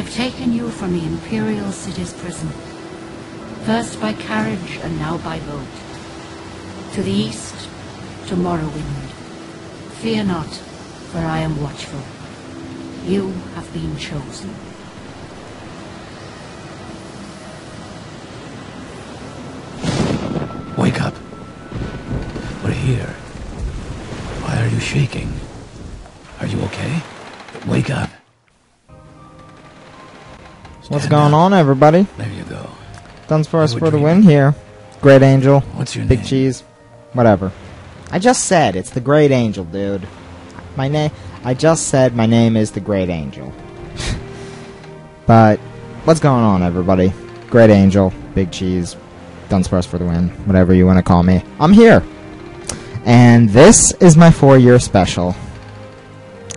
have taken you from the Imperial City's prison, first by carriage and now by boat. To the east, to Morrowind. Fear not, for I am watchful. You have been chosen. Wake up. We're here. Why are you shaking? Are you okay? Wake up. What's going on, everybody? There you go. Guns for us for the win here. Great Angel. What's your Big name? Cheese. Whatever. I just said it's the Great Angel, dude. I just said my name is the Great Angel. But what's going on, everybody? Great Angel, Big Cheese, Guns for us for the win, whatever you want to call me. I'm here. And this is my 4-year special.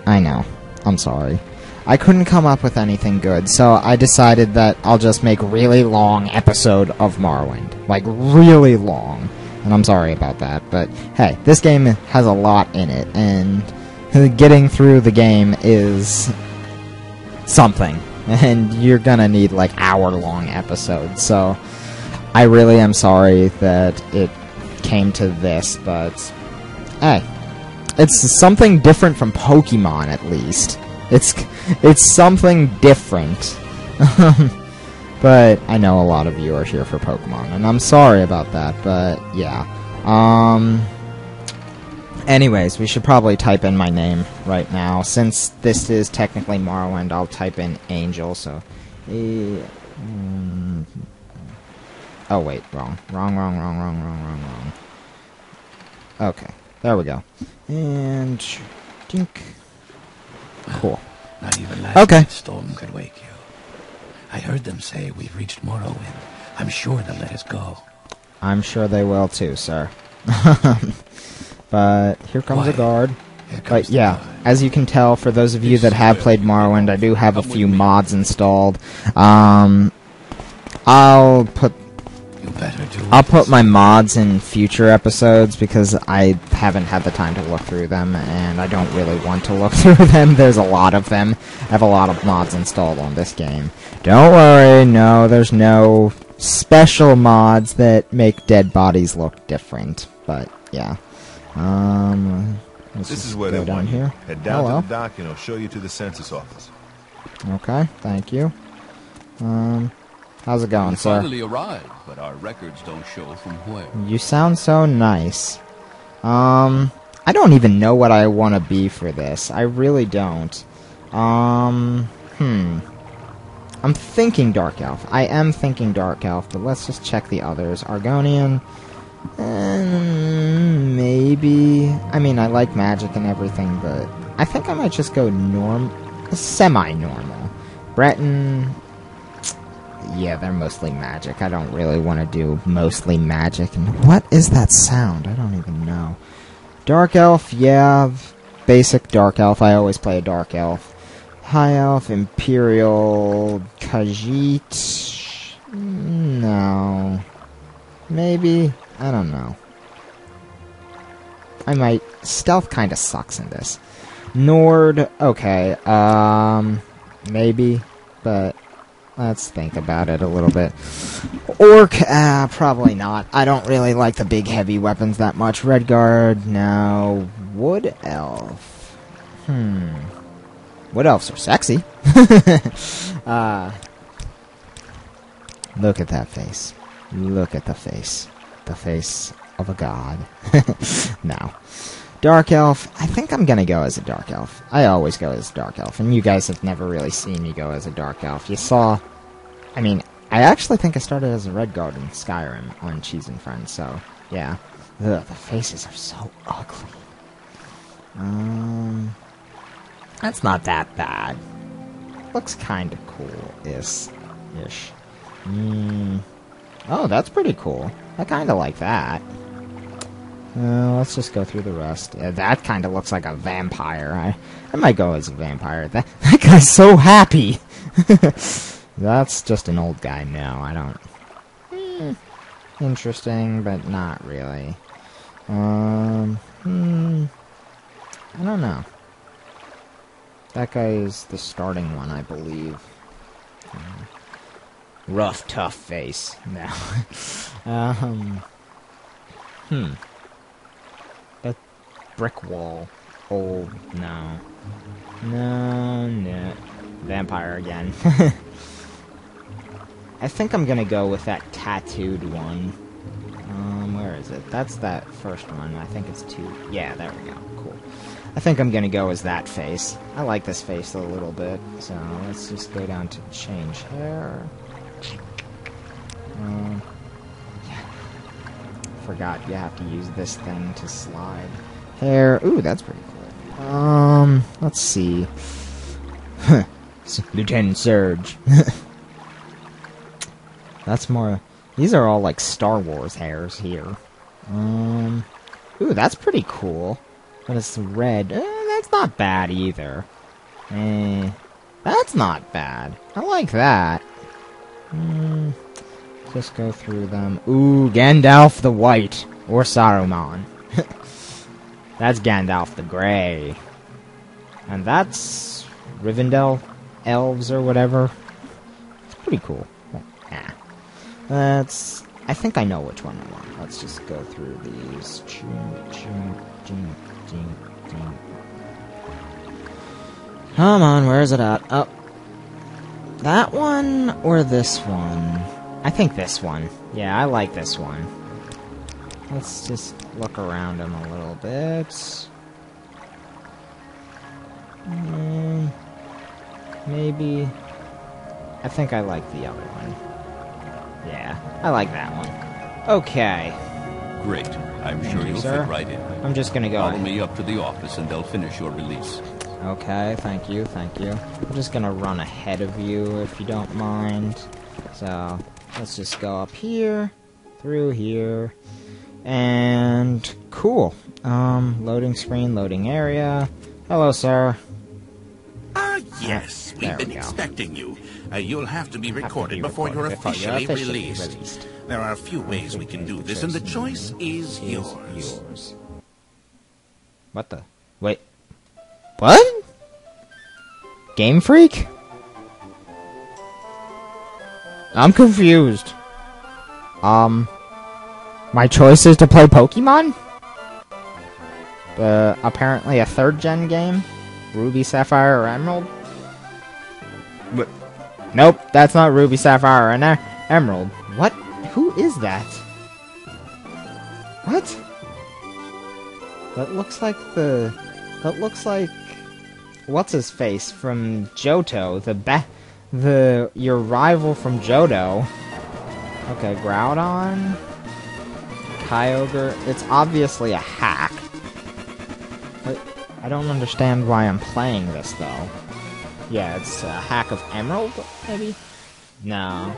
I know. I'm sorry. I couldn't come up with anything good, so I decided that I'll just make a really long episode of Morrowind. Like, really long. And I'm sorry about that, but hey, this game has a lot in it, and getting through the game is something. And you're gonna need, like, hour-long episodes, so I really am sorry that it came to this, but hey, it's something different from Pokemon, at least. It's something different. But I know a lot of you are here for Pokemon, and I'm sorry about that, but yeah. Anyways, we should probably type in my name right now. Since this is technically Morrowind, I'll type in Angel, so... Oh, wait, wrong. Wrong. Okay, there we go. And... Dink. Cool. Not even last night's storm could wake you. I heard them say we've reached Morrowind. I'm sure they'll let us go. I'm sure they will too, sir. But here comes a guard. But yeah, as you can tell, for those of you that have played Morrowind, I do have a few mods installed. I'll put my mods in future episodes because I haven't had the time to look through them, and I don't really want to look through them. There's a lot of them. I have a lot of mods installed on this game. Don't worry, no, there's no special mods that make dead bodies look different. But yeah, let's this is just where go they down want you. here. Head down Hello. to the dock and I'll show you to the census office. Okay, thank you. How's it going, We sir? finally arrived, but our records don't show from where. You sound so nice. I don't even know what I want to be for this. I really don't. I'm thinking Dark Elf. I am thinking Dark Elf, but let's just check the others. Argonian. Maybe. I mean, I like magic and everything, but I think I might just go semi-normal. Breton. Yeah, they're mostly magic. I don't really want to do mostly magic. And what is that sound? I don't even know. Dark Elf, yeah. Basic Dark Elf. I always play a Dark Elf. High Elf, Imperial, Khajiit. No. Maybe. I don't know. I might. Stealth kind of sucks in this. Nord, okay. Maybe. But let's think about it a little bit. Orc, probably not. I don't really like the big heavy weapons that much. Redguard, no. Wood Elf. Wood Elves are sexy. Look at that face. Look at the face. The face of a god. No. Dark Elf. I think I'm gonna go as a Dark Elf. I always go as a Dark Elf, and you guys have never really seen me go as a Dark Elf. You saw... I mean, I actually think I started as a Redguard in Skyrim on Cheese and Friends, so, yeah. Ugh, the faces are so ugly. That's not that bad. Looks kinda cool-ish. Oh, that's pretty cool. I kinda like that. Let's just go through the rest. That kind of looks like a vampire. I might go as a vampire. That guy's so happy! That's just an old guy. No, I don't... Interesting, but not really. I don't know. That guy is the starting one, I believe. Rough, tough face. No. That brick wall. Old. No. No. Vampire again. I think I'm gonna go with that tattooed one. Where is it? That's that first one. I think it's 2. Yeah, there we go. Cool. I think I'm gonna go as that face. I like this face a little bit, so let's just go down to change hair. Forgot you have to use this thing to slide. Hair. Ooh, that's pretty cool. Let's see. Lieutenant Surge. That's more... These are all like Star Wars hairs here. Ooh, that's pretty cool. But it's red. That's not bad either. That's not bad. I like that. Just go through them. Ooh, Gandalf the White. Or Saruman. That's Gandalf the Grey. And that's Rivendell Elves or whatever. It's pretty cool. Yeah. That's... I think I know which one I want. Let's just go through these. Come on, where is it at? Oh. That one or this one? I think this one. Yeah, I like this one. Let's just look around him a little bit. Maybe... I think I like the other one. Yeah, I like that one. Okay. Great. I'm sure you'll fit right in. I'm just gonna go... Follow me up to the office and they'll finish your release. Okay, thank you. I'm just gonna run ahead of you, if you don't mind. So, let's just go up here, through here, and... Cool. Loading screen, loading area. Hello, sir. Yes, we've been expecting you. You'll have to be recorded before you're officially released. released. There are a few ways we can do this, and the choice is yours. What the? Wait. What? Game Freak? I'm confused. My choice is to play Pokemon? Apparently a 3rd-gen game? Ruby, Sapphire, or Emerald? But nope, that's not Ruby, Sapphire, or Emerald. What? Who is that? What? That looks like That looks like... What's his face from Johto? Your rival from Johto. Okay, Groudon. Kyogre. It's obviously a hack. I don't understand why I'm playing this, though. Yeah, it's a hack of Emerald, maybe? No.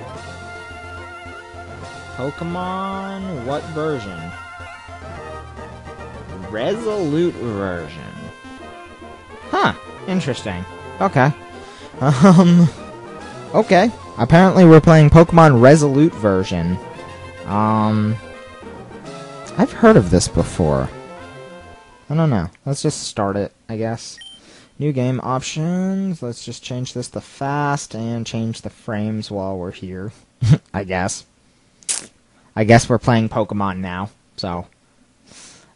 Pokemon... What version? Resolute version. Huh. Interesting. Okay. Okay. Apparently we're playing Pokemon Resolute version. I've heard of this before. I don't know. Let's just start it, I guess. New game options. Let's just change this to fast and change the frames while we're here. I guess. I guess we're playing Pokemon now. So.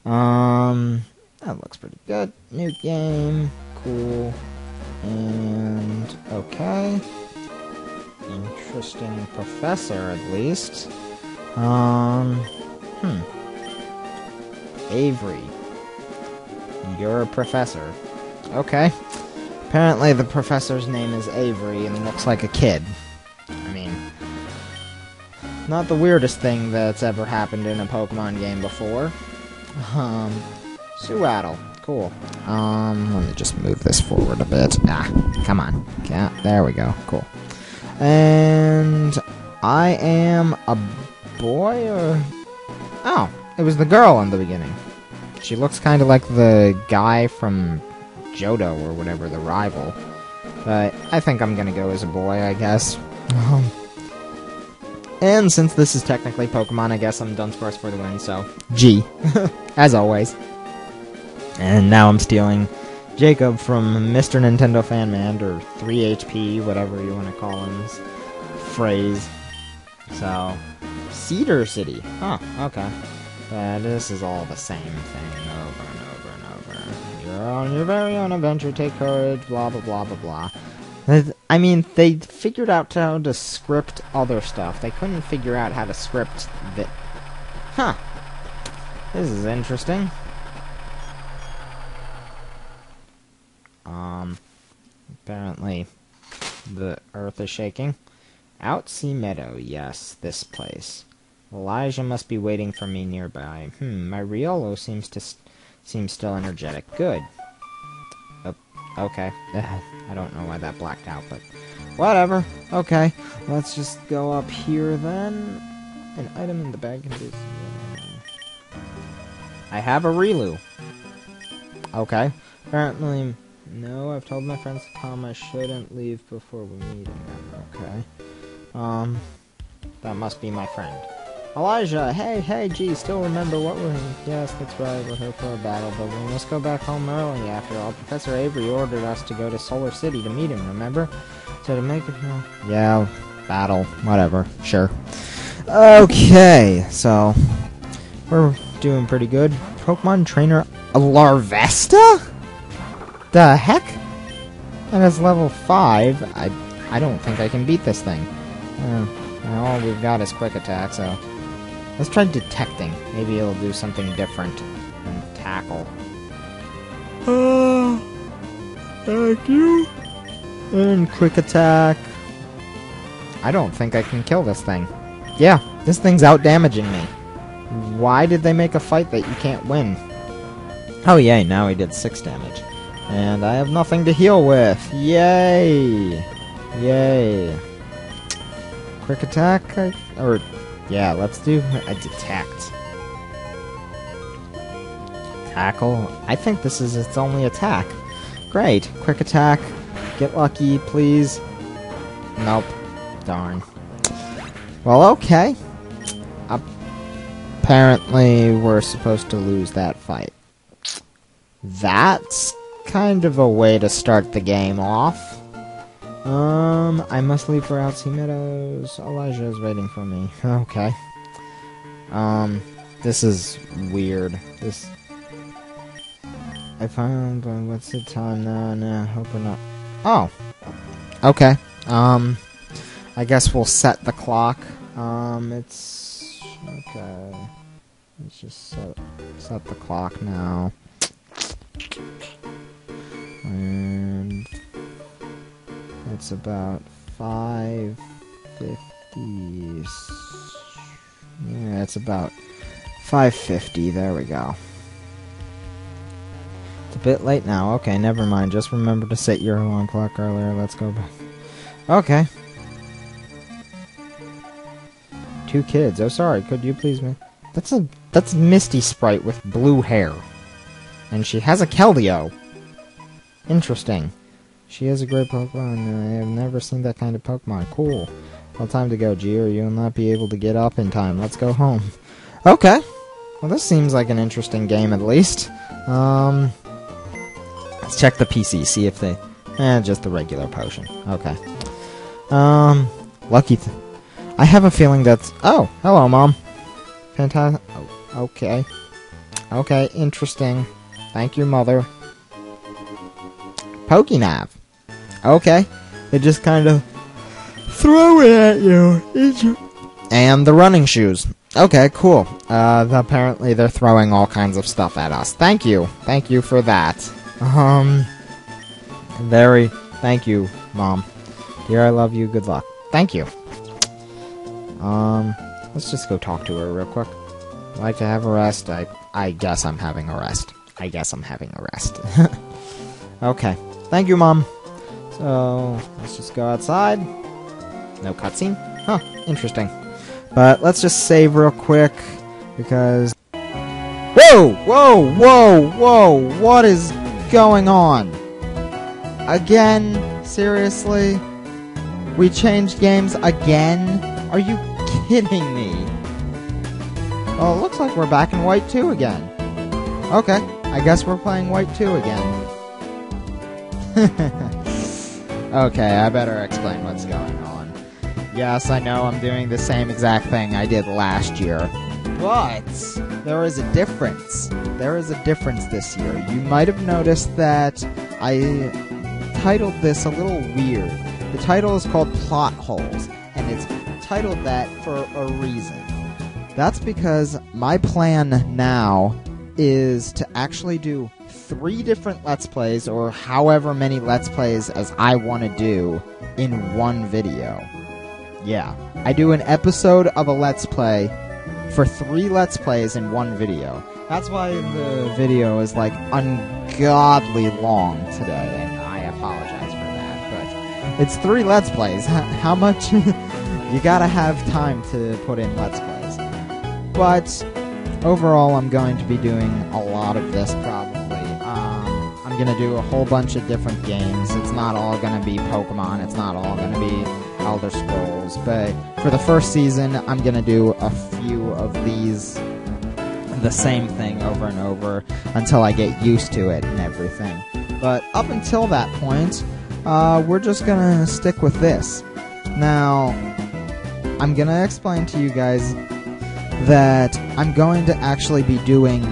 That looks pretty good. New game. Cool. And okay. Interesting professor, at least. Avery. You're a professor. Okay. Apparently the professor's name is Avery and looks like a kid. I mean, not the weirdest thing that's ever happened in a Pokemon game before. Sewaddle. Cool. Let me just move this forward a bit. Come on. Yeah, there we go. Cool. And I am a boy or... Oh, it was the girl in the beginning. She looks kind of like the guy from Johto or whatever, the rival. But I think I'm gonna go as a boy, I guess. And since this is technically Pokemon, I guess I'm Dunsparce for the win, so G. As always. And now I'm stealing Jacob from Mr. Nintendo Fanman, or 3HP, whatever you want to call his phrase. So, Cedar City. Huh, okay. This is all the same thing over and over and over. You're on your very own adventure, take courage, blah blah blah blah blah. I mean, they figured out how to script other stuff. They couldn't figure out how to script the... Huh. This is interesting. Apparently, the earth is shaking. Outsea Meadow, yes, this place. Elijah must be waiting for me nearby. My Riolo seems still energetic. Good. Okay. I don't know why that blacked out, but whatever. Okay. Let's just go up here then. An item in the bag can do... I have a Relu. Okay. Apparently... No, I've told my friends to come. I shouldn't leave before we meet again. Okay. That must be my friend. Elijah, hey, gee, still remember what we're... Yes, that's right, we're here for a battle, but we must go back home early after all. Professor Avery ordered us to go to Solar City to meet him, remember? So to make it... Yeah, battle, whatever, sure. Okay, so... We're doing pretty good. Pokemon Trainer Larvesta? The heck? And it's level 5. I don't think I can beat this thing. All we've got is quick attack, so... Let's try detecting. Maybe it'll do something different than tackle. Thank you. And quick attack. I don't think I can kill this thing. Yeah, this thing's out-damaging me. Why did they make a fight that you can't win? Oh yay, now he did 6 damage. And I have nothing to heal with. Yay! Yay. Quick attack? Yeah, let's do a detect. Tackle? I think this is its only attack. Great. Quick attack. Get lucky, please. Nope. Darn. Well, okay. Apparently, we're supposed to lose that fight. That's kind of a way to start the game off. I must leave for Outsea Meadows. Elijah is waiting for me. Okay. This is weird. I found, what's the time now? No, hope we're not. Oh. Okay. I guess we'll set the clock. It's, okay. Let's just set the clock now. And it's about 5:50. Yeah, it's about 5:50. There we go. It's a bit late now. Okay, never mind. Just remember to set your alarm clock earlier. Let's go back. Okay. 2 kids. Oh, sorry. Could you please me? That's Misty Sprite with blue hair. And she has a Keldeo. Interesting. She is a great Pokemon. I have never seen that kind of Pokemon. Cool. Well, time to go, G, or you'll not be able to get up in time. Let's go home. Okay. Well, this seems like an interesting game, at least. Let's check the PC, see if they... just the regular potion. Okay. Lucky... I have a feeling that's... Oh, hello, Mom. Fantastic. Oh, okay. Okay, interesting. Thank you, Mother. Pokénav. Okay. They just kind of throw it at you. And the running shoes. Okay, cool. Apparently they're throwing all kinds of stuff at us. Thank you. Thank you for that. Thank you, Mom. Dear, I love you. Good luck. Thank you. Let's just go talk to her real quick. I'd like to have a rest. I guess I'm having a rest. Okay. Thank you, Mom. So, let's just go outside. No cutscene? Huh, interesting. But let's just save real quick, because... Whoa! Whoa! Whoa! Whoa! What is going on? Again? Seriously? We changed games again? Are you kidding me? Well, it looks like we're back in White 2 again. Okay, I guess we're playing White 2 again. Okay, I better explain what's going on. Yes, I know I'm doing the same exact thing I did last year. But there is a difference. There is a difference this year. You might have noticed that I titled this a little weird. The title is called Plotholes, and it's titled that for a reason. That's because my plan now is to actually do 3 different Let's Plays, or however many Let's Plays as I want to do, in one video. Yeah, I do an episode of a Let's Play for 3 Let's Plays in one video. That's why the video is, like, ungodly long today, and I apologize for that, but it's 3 Let's Plays. How much? You gotta have time to put in Let's Plays. But overall, I'm going to be doing a lot of this, probably. I'm going to do a whole bunch of different games. It's not all going to be Pokemon. It's not all going to be Elder Scrolls. But for the first season, I'm going to do a few of these, the same thing over and over, until I get used to it and everything. But up until that point, we're just going to stick with this. Now, I'm going to explain to you guys that I'm going to actually be doing,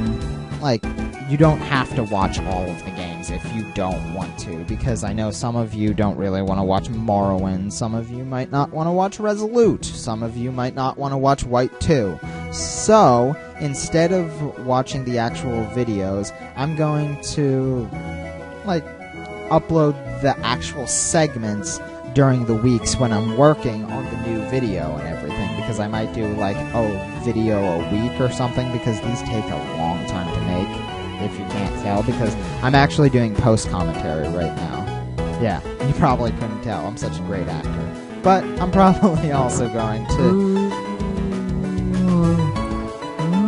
like, you don't have to watch all of the games if you don't want to, because I know some of you don't really want to watch Morrowind, some of you might not want to watch Resolute, some of you might not want to watch White 2. So, instead of watching the actual videos, I'm going to, like, upload the actual segments during the weeks when I'm working on the new video and everything, because I might do, like, a video a week or something, because these take a long time to make, if you can't tell, because I'm actually doing post-commentary right now. Yeah, you probably couldn't tell, I'm such a great actor. But I'm probably also going to...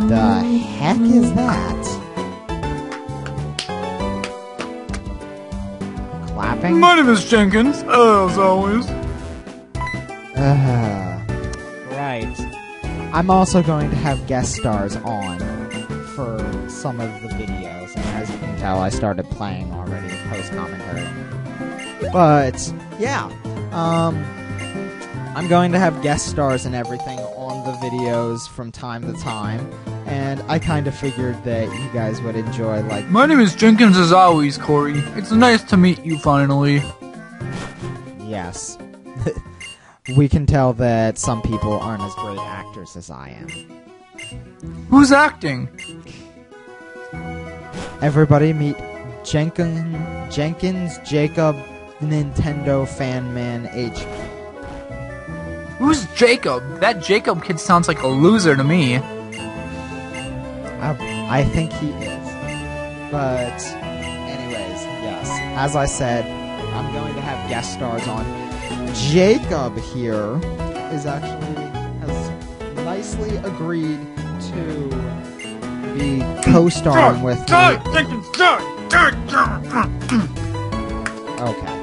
The heck is that? Clapping? My name is Jenkins, as always. Right. I'm also going to have guest stars on for some of the videos, and as you can tell, I started playing already post-commentary. But, yeah, I'm going to have guest stars and everything on the videos from time to time, and I kind of figured that you guys would enjoy, like... My name is Jenkins as always, Corey. It's nice to meet you finally. Yes. We can tell that some people aren't as great actors as I am. Who's acting? Everybody meet Jenkins Jacob Nintendo Fan Man H. Who's Jacob? That Jacob kid sounds like a loser to me. I think he is. But, anyways, yes. As I said, I'm going to have guest stars on. Jacob here has nicely agreed to be co-starring with me. Okay.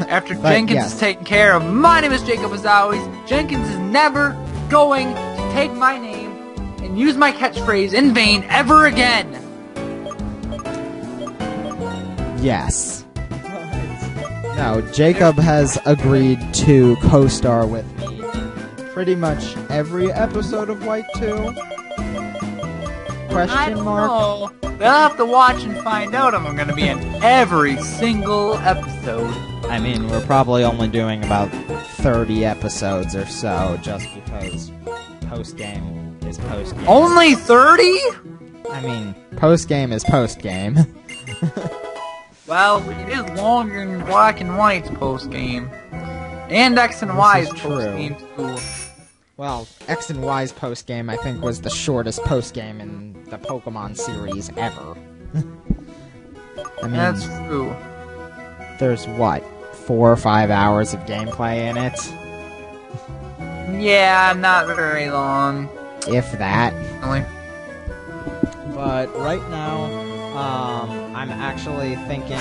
After Jenkins is taken care of, my name is Jacob as always. Jenkins is never going to take my name and use my catchphrase in vain ever again. Yes. No, Jacob has agreed to co-star with me in pretty much every episode of White 2. Question mark? I don't know. They'll have to watch and find out if I'm going to be in every single episode. I mean, we're probably only doing about 30 episodes or so, just because post-game is post-game. Only 30? I mean, post-game is post-game. Well, it is longer than Black and White's post-game. And X and Y's post-game, too. Well, X and Y's post-game, I think, was the shortest post-game in the Pokemon series ever. I mean, that's true. There's, what, 4 or 5 hours of gameplay in it? Yeah, not very long. If that. Really? But right now, I'm actually thinking...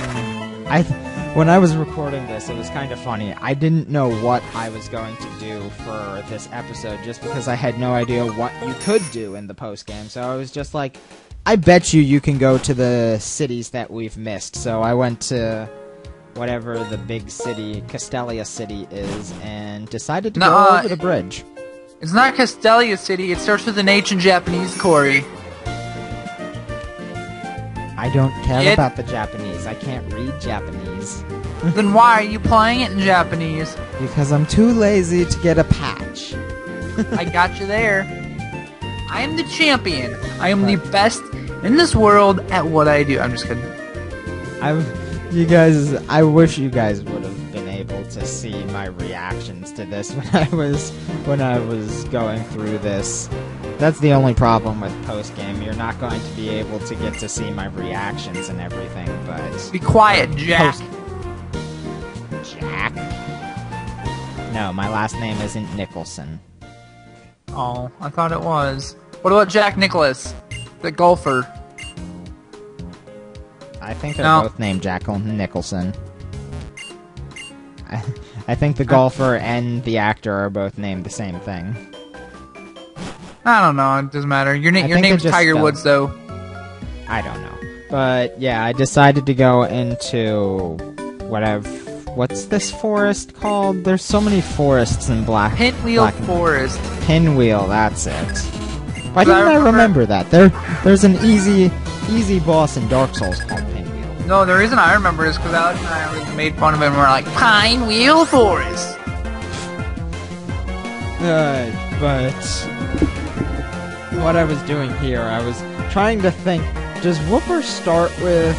when I was recording this, it was kind of funny. I didn't know what I was going to do for this episode, just because I had no idea what you could do in the post-game. So I was just like, I bet you can go to the cities that we've missed. So I went to whatever the big city, Castelia City is, and decided to go Nuh-uh. over the bridge. It's not Castelia City. It starts with an H in Japanese, Corey. I don't care about the Japanese. I can't read Japanese. Then why are you playing it in Japanese? Because I'm too lazy to get a patch. I got you there. I am the champion. I am the best in this world at what I do. I'm just kidding. I wish you guys would have been able to see my reactions to this when I was going through this. That's the only problem with post-game. You're not going to be able to get to see my reactions and everything, but... Be quiet, Jack. Jack? No, my last name isn't Nicholson. Oh, I thought it was. What about Jack Nicklaus, the golfer? I think they're both named Jack Nicholson. I think the golfer and the actor are both named the same thing. I don't know. It doesn't matter. Your name's Tiger Woods, though. I don't know. But, yeah, I decided to go into what's this forest called? There's so many forests in Pinwheel Forest. Pinwheel, that's it. Why didn't I remember that? There's an easy boss in Dark Souls called Pinwheel. No, the reason I remember is because Alex and I always made fun of it and we're like, Pinewheel Forest. But what I was doing here, I was trying to think, does Wooper start with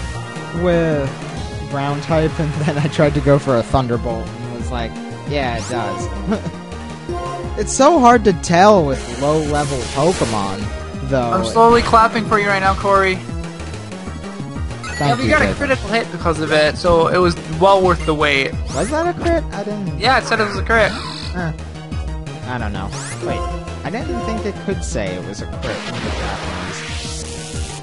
ground type? And then I tried to go for a Thunderbolt and was like, yeah, it does. It's so hard to tell with low-level Pokemon, though. I'm slowly clapping for you right now, Corey. Thank you, you got a critical hit because of it, so it was well worth the wait. Was that a crit? I didn't... Yeah, it said it was a crit. I don't know. Wait, I didn't think it could say it was a crit in the Japanese.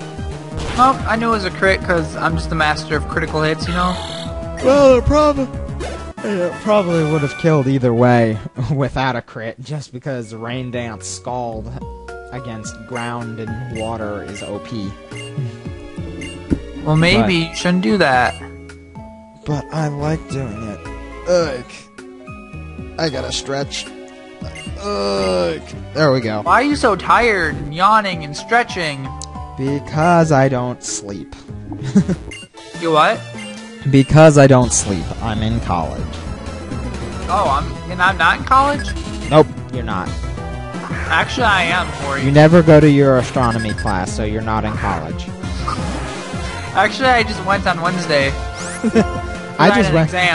Well, I knew it was a crit because I'm just the master of critical hits, you know? Well, it probably would have killed either way without a crit, just because Rain Dance Scald against ground and water is OP. Well, maybe you shouldn't do that. But I like doing it. Ugh. I gotta stretch. Ugh. There we go. Why are you so tired and yawning and stretching? Because I don't sleep. You what? Because I don't sleep. I'm in college. Oh, I'm not in college? Nope, you're not. Actually, I am, Corey. You never go to your astronomy class, so you're not in college. Actually, I just went on Wednesday. I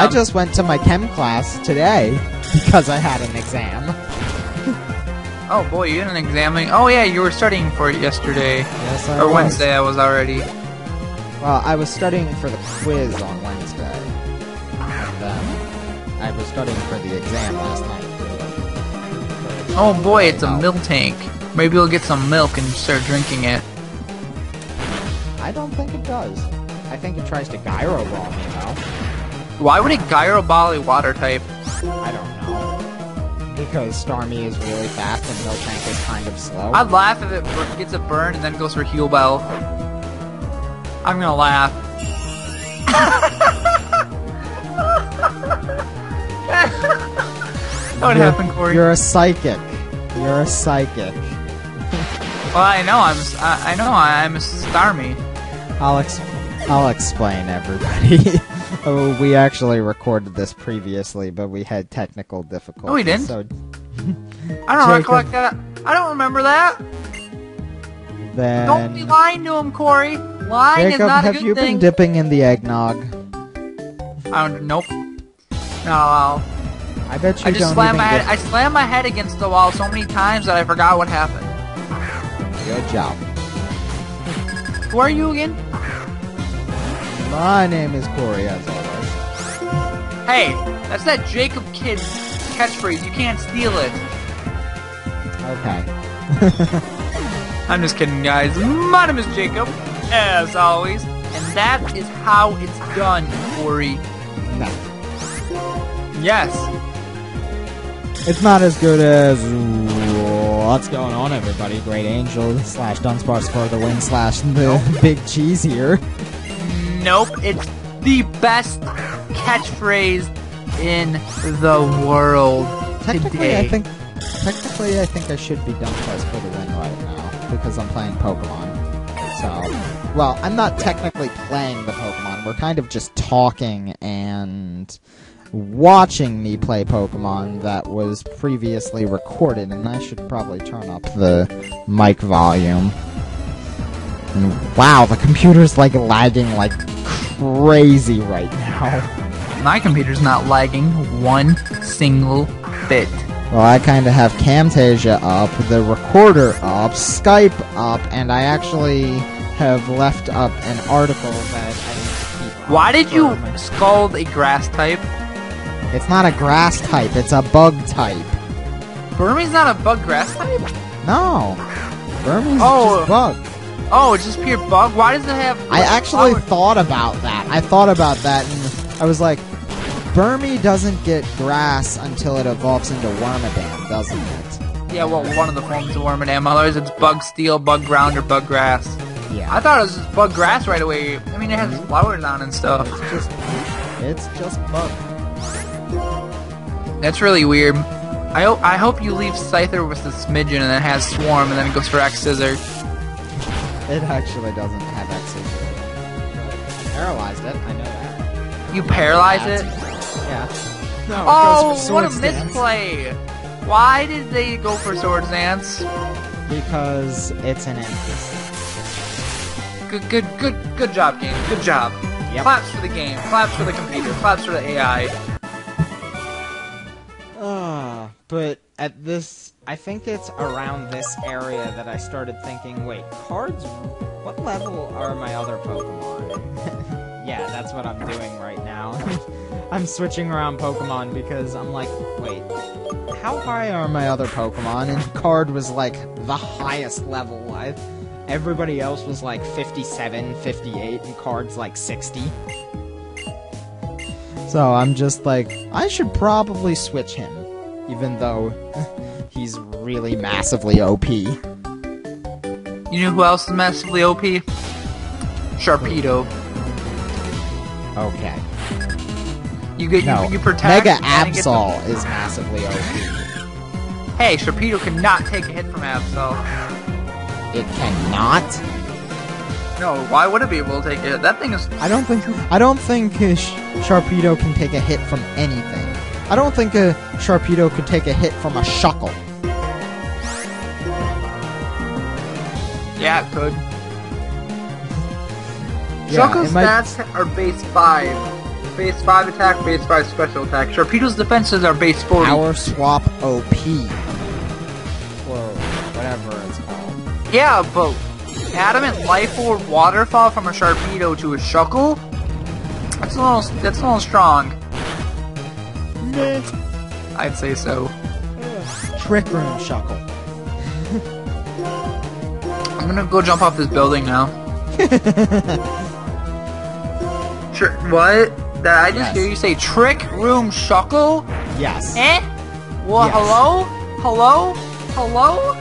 just went to my chem class today because I had an exam. Oh boy, you had an exam. Oh yeah, you were studying for it yesterday. Yes, I or was. Wednesday, I was already. Well, I was studying for the quiz on Wednesday. And I was studying for the exam last night. Oh boy, it's a milk tank. Maybe we'll get some milk and start drinking it. I don't think it does. I think it tries to Gyro Ball me, though. Why would it Gyro Ball a water type? I don't know. Because Starmie is really fast and Miltank is kind of slow. I'd laugh if it gets a burn and then goes for Heal Bell. I'm gonna laugh. What happened, Corey? You're a psychic. You're a psychic. Well, I know I'm a Starmie. I'll explain, everybody. Oh, we actually recorded this previously, but we had technical difficulties. No, we didn't. So I don't recollect that. I don't remember that. Then Don't be lying to him, Corey. Lying Jacob, is not a have good you thing. been dipping in the eggnog? Nope. No. I bet you I just don't slammed even my head. I slammed my head against the wall so many times that I forgot what happened. Good job. Who are you again? My name is Corey, as always. Hey, that's that Jacob kid's catchphrase. You can't steal it. Okay. I'm just kidding, guys. My name is Jacob, as always, and that is how it's done, Corey. No. Yes. It's not as good as... What's going on, everybody? Great Angel / Dunsparce for the win / the Big Cheese here. Nope, it's the best catchphrase in the world Technically, today. I think I should be done Quest for the win right now because I'm playing Pokemon. So, well, I'm not technically playing the Pokemon. We're kind of just talking and watching me play Pokemon that was previously recorded, and I should probably turn up the mic volume. And wow, the computer's like lagging like crazy right now. My computer's not lagging one single bit. Well, I kind of have Camtasia up, the recorder up, Skype up, and I actually have left up an article that I need to keep. Why did you scald a grass type? It's not a grass type, it's a bug type. Burmese not a bug grass type? No. Burmese Oh. is just bug. Oh, it's just pure bug? Why does it have... I actually flower- thought about that. And I was like, Burmese doesn't get grass until it evolves into Wormadam, doesn't it? Yeah, well, one of the forms of Wormadam. Otherwise, it's bug steel, bug ground, or bug grass. Yeah. I thought it was just bug grass right away. I mean, it has flowers on and stuff. It's just bug. That's really weird. I hope you leave Scyther with the smidgen and then has Swarm and then it goes for X-Scissor. It actually doesn't have X. Paralyzed it, I know that. You paralyze it? Yeah. No, Oh, what a misplay! Why did they go for Swords Dance? Because it's an NPC. Good job, game. Good job. Yep. Claps for the game. Claps for the computer. Claps for the AI. But at this, I think it's around this area that I started thinking, wait, cards, what level are my other Pokemon? Yeah, that's what I'm doing right now. I'm switching around Pokemon because I'm like, wait, how high are my other Pokemon? And Card was like the highest level. Everybody else was like 57, 58, and Card's like 60. So I'm just like, I should probably switch him, even though he's really massively OP. You know who else is massively OP? Sharpedo. Okay. You protect. Mega and get Absol is massively OP. Hey, Sharpedo cannot take a hit from Absol. It cannot? No, why would it be able to take a hit? That thing is... I don't think Sharpedo can take a hit from anything. I don't think a Sharpedo could take a hit from a Shuckle. Yeah, it could. Yeah, Shuckle's stats are base 5. Base 5 attack, base 5 special attack. Sharpedo's defenses are base 40. Power Swap OP. Or whatever it's called. Yeah, but Adamant Life Orb Waterfall from a Sharpedo to a Shuckle? That's a little strong. I'd say so. Trick Room Shuckle. I'm gonna go jump off this building now. Sure, what? Did I just hear you say Trick Room Shuckle? Yes. Eh? Well, Yes. hello? Hello? Hello?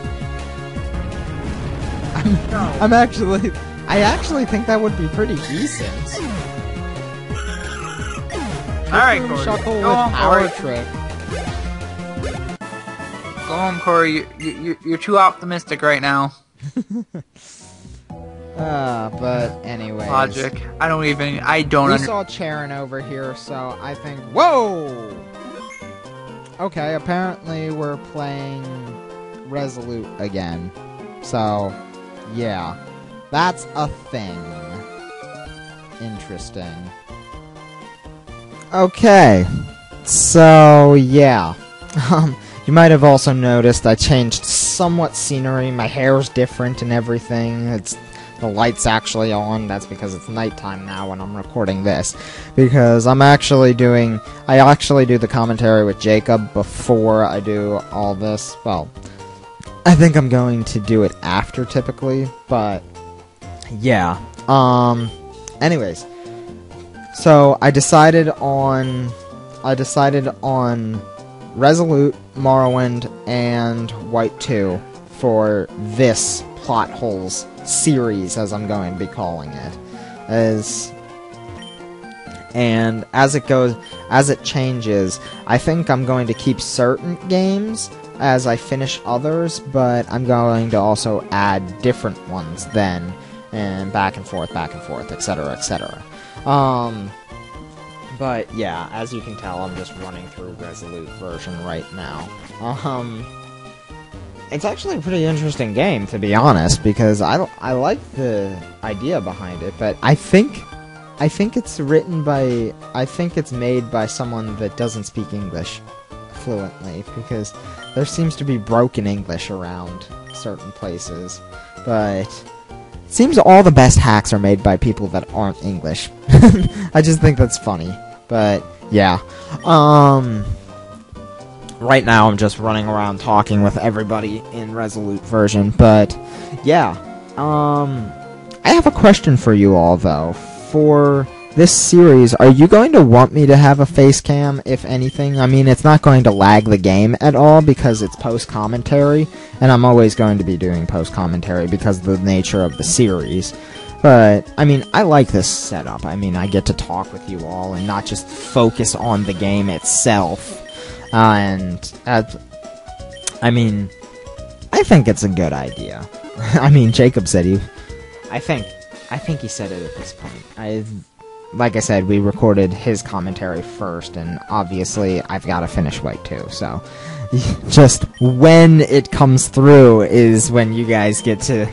I actually think that would be pretty decent. Alright, Room Corey. Shuckle Go with on, Power Corey. Trick. Go on, Corey. You're too optimistic right now. But anyways. Logic. I don't We understand. saw Charon over here, so I think... Whoa! Okay, apparently we're playing Resolute again. So, yeah. That's a thing. Interesting. Okay. So, yeah. You might have also noticed I changed somewhat scenery. My hair's different and everything. The light's actually on. That's because it's nighttime now when I'm recording this. Because I actually do the commentary with Jacob before I do all this. Well, I think I'm going to do it after typically, but yeah. Anyways. So I decided on Resolute, Morrowind, and White 2 for this Plotholes series, as I'm going to be calling it. And as it changes, I think I'm going to keep certain games as I finish others, but I'm going to also add different ones then, and back and forth, etc., etc. But yeah, as you can tell, I'm just running through Resolute version right now. It's actually a pretty interesting game, to be honest, because I like the idea behind it, but I think it's made by someone that doesn't speak English fluently, because there seems to be broken English around certain places, but it seems all the best hacks are made by people that aren't English. I just think that's funny, but yeah. Right now I'm just running around talking with everybody in Resolute version, but yeah. I have a question for you all, though. For this series, are you going to want me to have a face cam, if anything? I mean, it's not going to lag the game at all because it's post-commentary, and I'm always going to be doing post-commentary because of the nature of the series. But, I mean, I like this setup. I mean, I get to talk with you all and not just focus on the game itself. I mean, I think it's a good idea. I mean, Jacob said I think he said it at this point. Like I said, we recorded his commentary first, and obviously I've got to finish White 2, so just when it comes through is when you guys get to...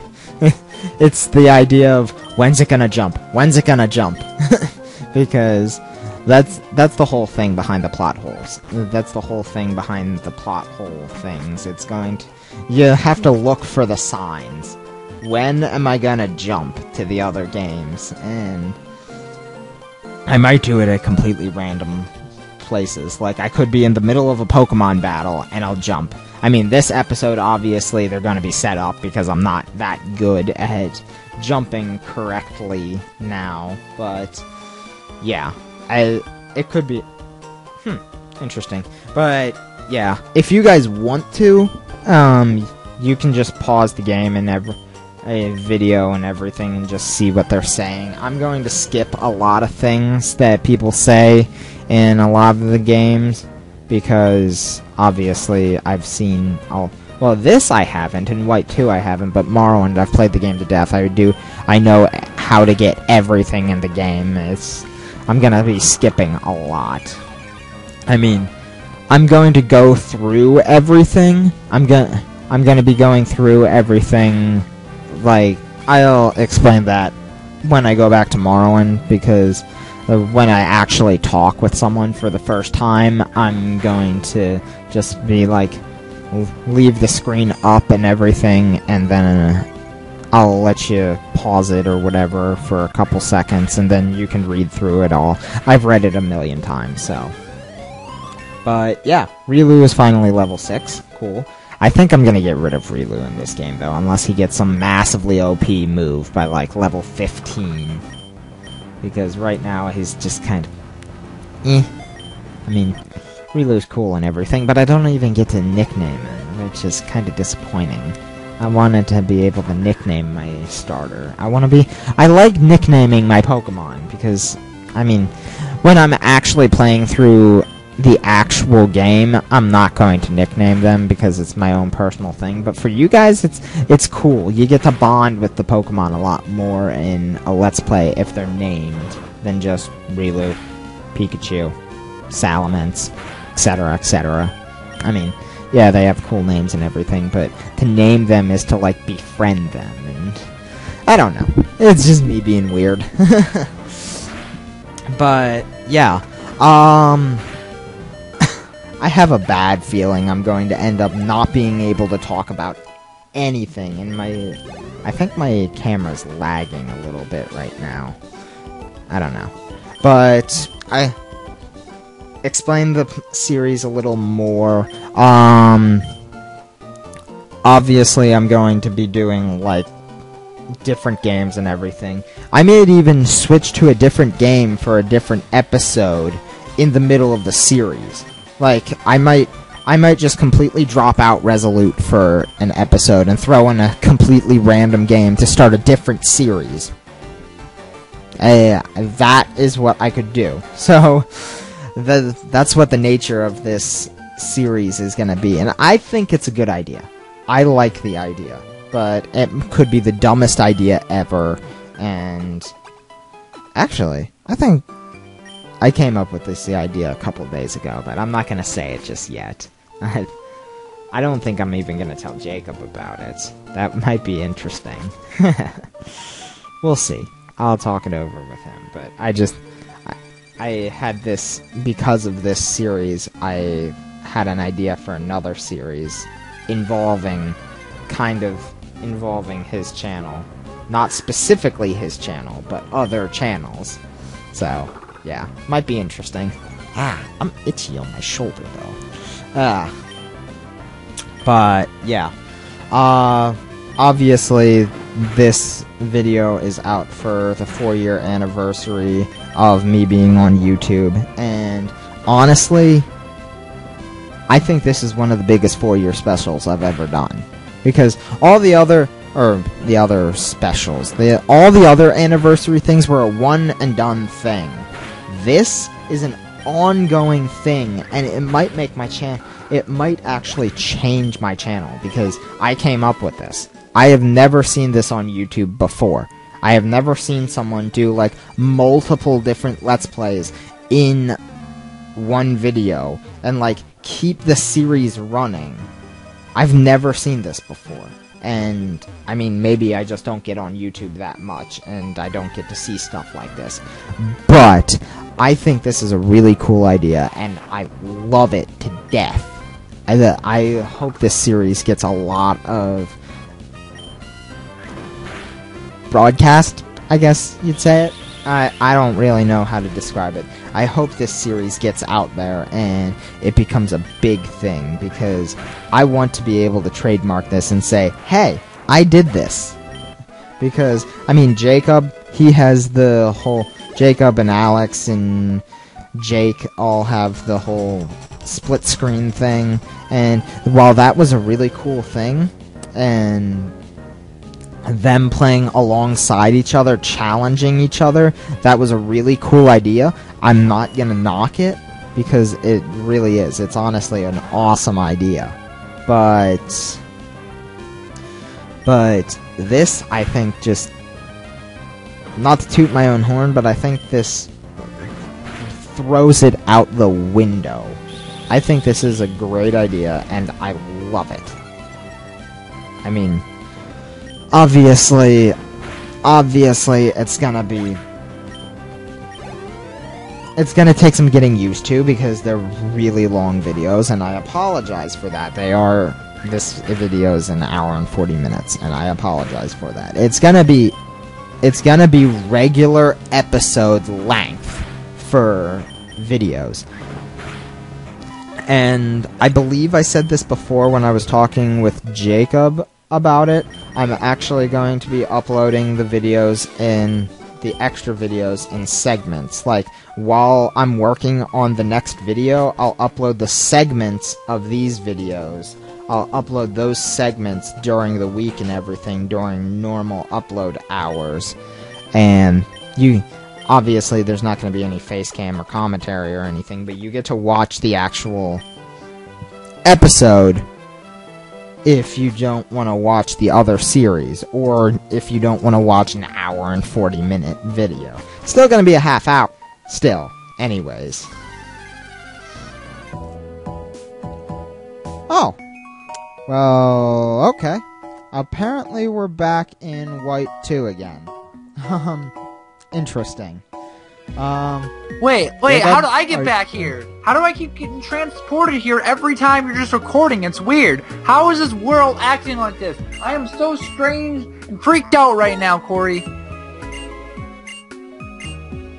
It's the idea of, when's it gonna jump? When's it gonna jump? Because that's the whole thing behind the plot holes. That's the whole thing behind the plot hole things. It's going to... You have to look for the signs. When am I gonna jump to the other games? And I might do it at completely random places. Like, I could be in the middle of a Pokemon battle, and I'll jump. I mean, this episode, obviously, they're gonna be set up, because I'm not that good at jumping correctly now. But, yeah. It could be... interesting. But, yeah. If you guys want to, you can just pause the game and a video and everything and just see what they're saying. I'm going to skip a lot of things that people say in a lot of the games, because obviously I've seen well, this I haven't, and White 2 I haven't, but Morrowind, I've played the game to death. I know how to get everything in the game. I'm gonna be skipping a lot. I mean, I'm going to go through everything. I'm gonna be going through everything. Like, I'll explain that when I go back to Morrowind, because when I actually talk with someone for the first time, I'm going to just be like, leave the screen up and everything, and then I'll let you pause it or whatever for a couple seconds, and then you can read through it all. I've read it a million times, so. But yeah, Rilu is finally level 6. Cool. I think I'm gonna get rid of Rilu in this game, though, unless he gets some massively OP move by, like, level 15. Because right now, he's just kind of... I mean, Rilu's cool and everything, but I don't even get to nickname him, which is kind of disappointing. I wanted to be able to nickname my starter. I like nicknaming my Pokemon, because, I mean, when I'm actually playing through the actual game, I'm not going to nickname them because it's my own personal thing. But for you guys, it's cool. You get to bond with the Pokemon a lot more in a Let's Play if they're named than just Rilu, Pikachu, Salamence, etc., etc. I mean, yeah, they have cool names and everything, but to name them is to, like, befriend them, and I don't know. It's just me being weird. But, yeah. I have a bad feeling I'm going to end up not being able to talk about anything, and I think my camera's lagging a little bit right now. I don't know. But I explain the series a little more. Obviously I'm going to be doing, like, different games and everything. I may even switch to a different game for a different episode in the middle of the series. Like, I might just completely drop out Resolute for an episode and throw in a completely random game to start a different series. That is what I could do. So, that's what the nature of this series is going to be. And I think it's a good idea. I like the idea. But it could be the dumbest idea ever. And actually, I think I came up with this idea a couple days ago, but I'm not going to say it just yet. I don't think I'm even going to tell Jacob about it. That might be interesting. We'll see. I'll talk it over with him, but I had this, because of this series, I had an idea for another series involving his channel. Not specifically his channel, but other channels. So, yeah, might be interesting. I'm itchy on my shoulder, though. But, yeah. Obviously, this video is out for the 4-year anniversary of me being on YouTube, and honestly, I think this is one of the biggest 4-year specials I've ever done. Because all the other specials, all the other anniversary things were a one-and-done thing. This is an ongoing thing, and it might make my it might actually change my channel, because I came up with this. I have never seen this on YouTube before. I have never seen someone do, like, multiple different Let's Plays in one video, and, like, keep the series running. I've never seen this before. And, I mean, maybe I just don't get on YouTube that much, and I don't get to see stuff like this. But I think this is a really cool idea, and I love it to death. I hope this series gets a lot of broadcast, I guess you'd say it. I don't really know how to describe it. I hope this series gets out there and it becomes a big thing, because I want to be able to trademark this and say, hey, I did this. Because, I mean, Jacob, he has the whole... Jacob and Alex and Jake all have the whole split screen thing, and while that was a really cool thing, and them playing alongside each other, challenging each other, that was a really cool idea. I'm not gonna knock it, because it really is. It's honestly an awesome idea. But this, I think, just... Not to toot my own horn, but I think this throws it out the window. I think this is a great idea, and I love it. I mean... Obviously, it's gonna be... It's gonna take some getting used to, because they're really long videos, and I apologize for that. This video is an hour and 40 minutes, and I apologize for that. It's gonna be regular episode length for videos. And I believe I said this before when I was talking with Jacob about it. I'm actually going to be uploading the videos in the extra videos in segments. Like, while I'm working on the next video, I'll upload the segments of these videos. I'll upload those segments during the week and everything, during normal upload hours. And obviously there's not going to be any face cam or commentary or anything, but you get to watch the actual episode if you don't want to watch the other series, or if you don't want to watch an hour and 40-minute video. It's still going to be a half hour. Still. Anyways. Oh. Well, okay. Apparently we're back in White 2 again. Interesting. Wait, how do I get back here? How do I keep getting transported here every time you're just recording? It's weird. How is this world acting like this? I am so strange and freaked out right now, Corey.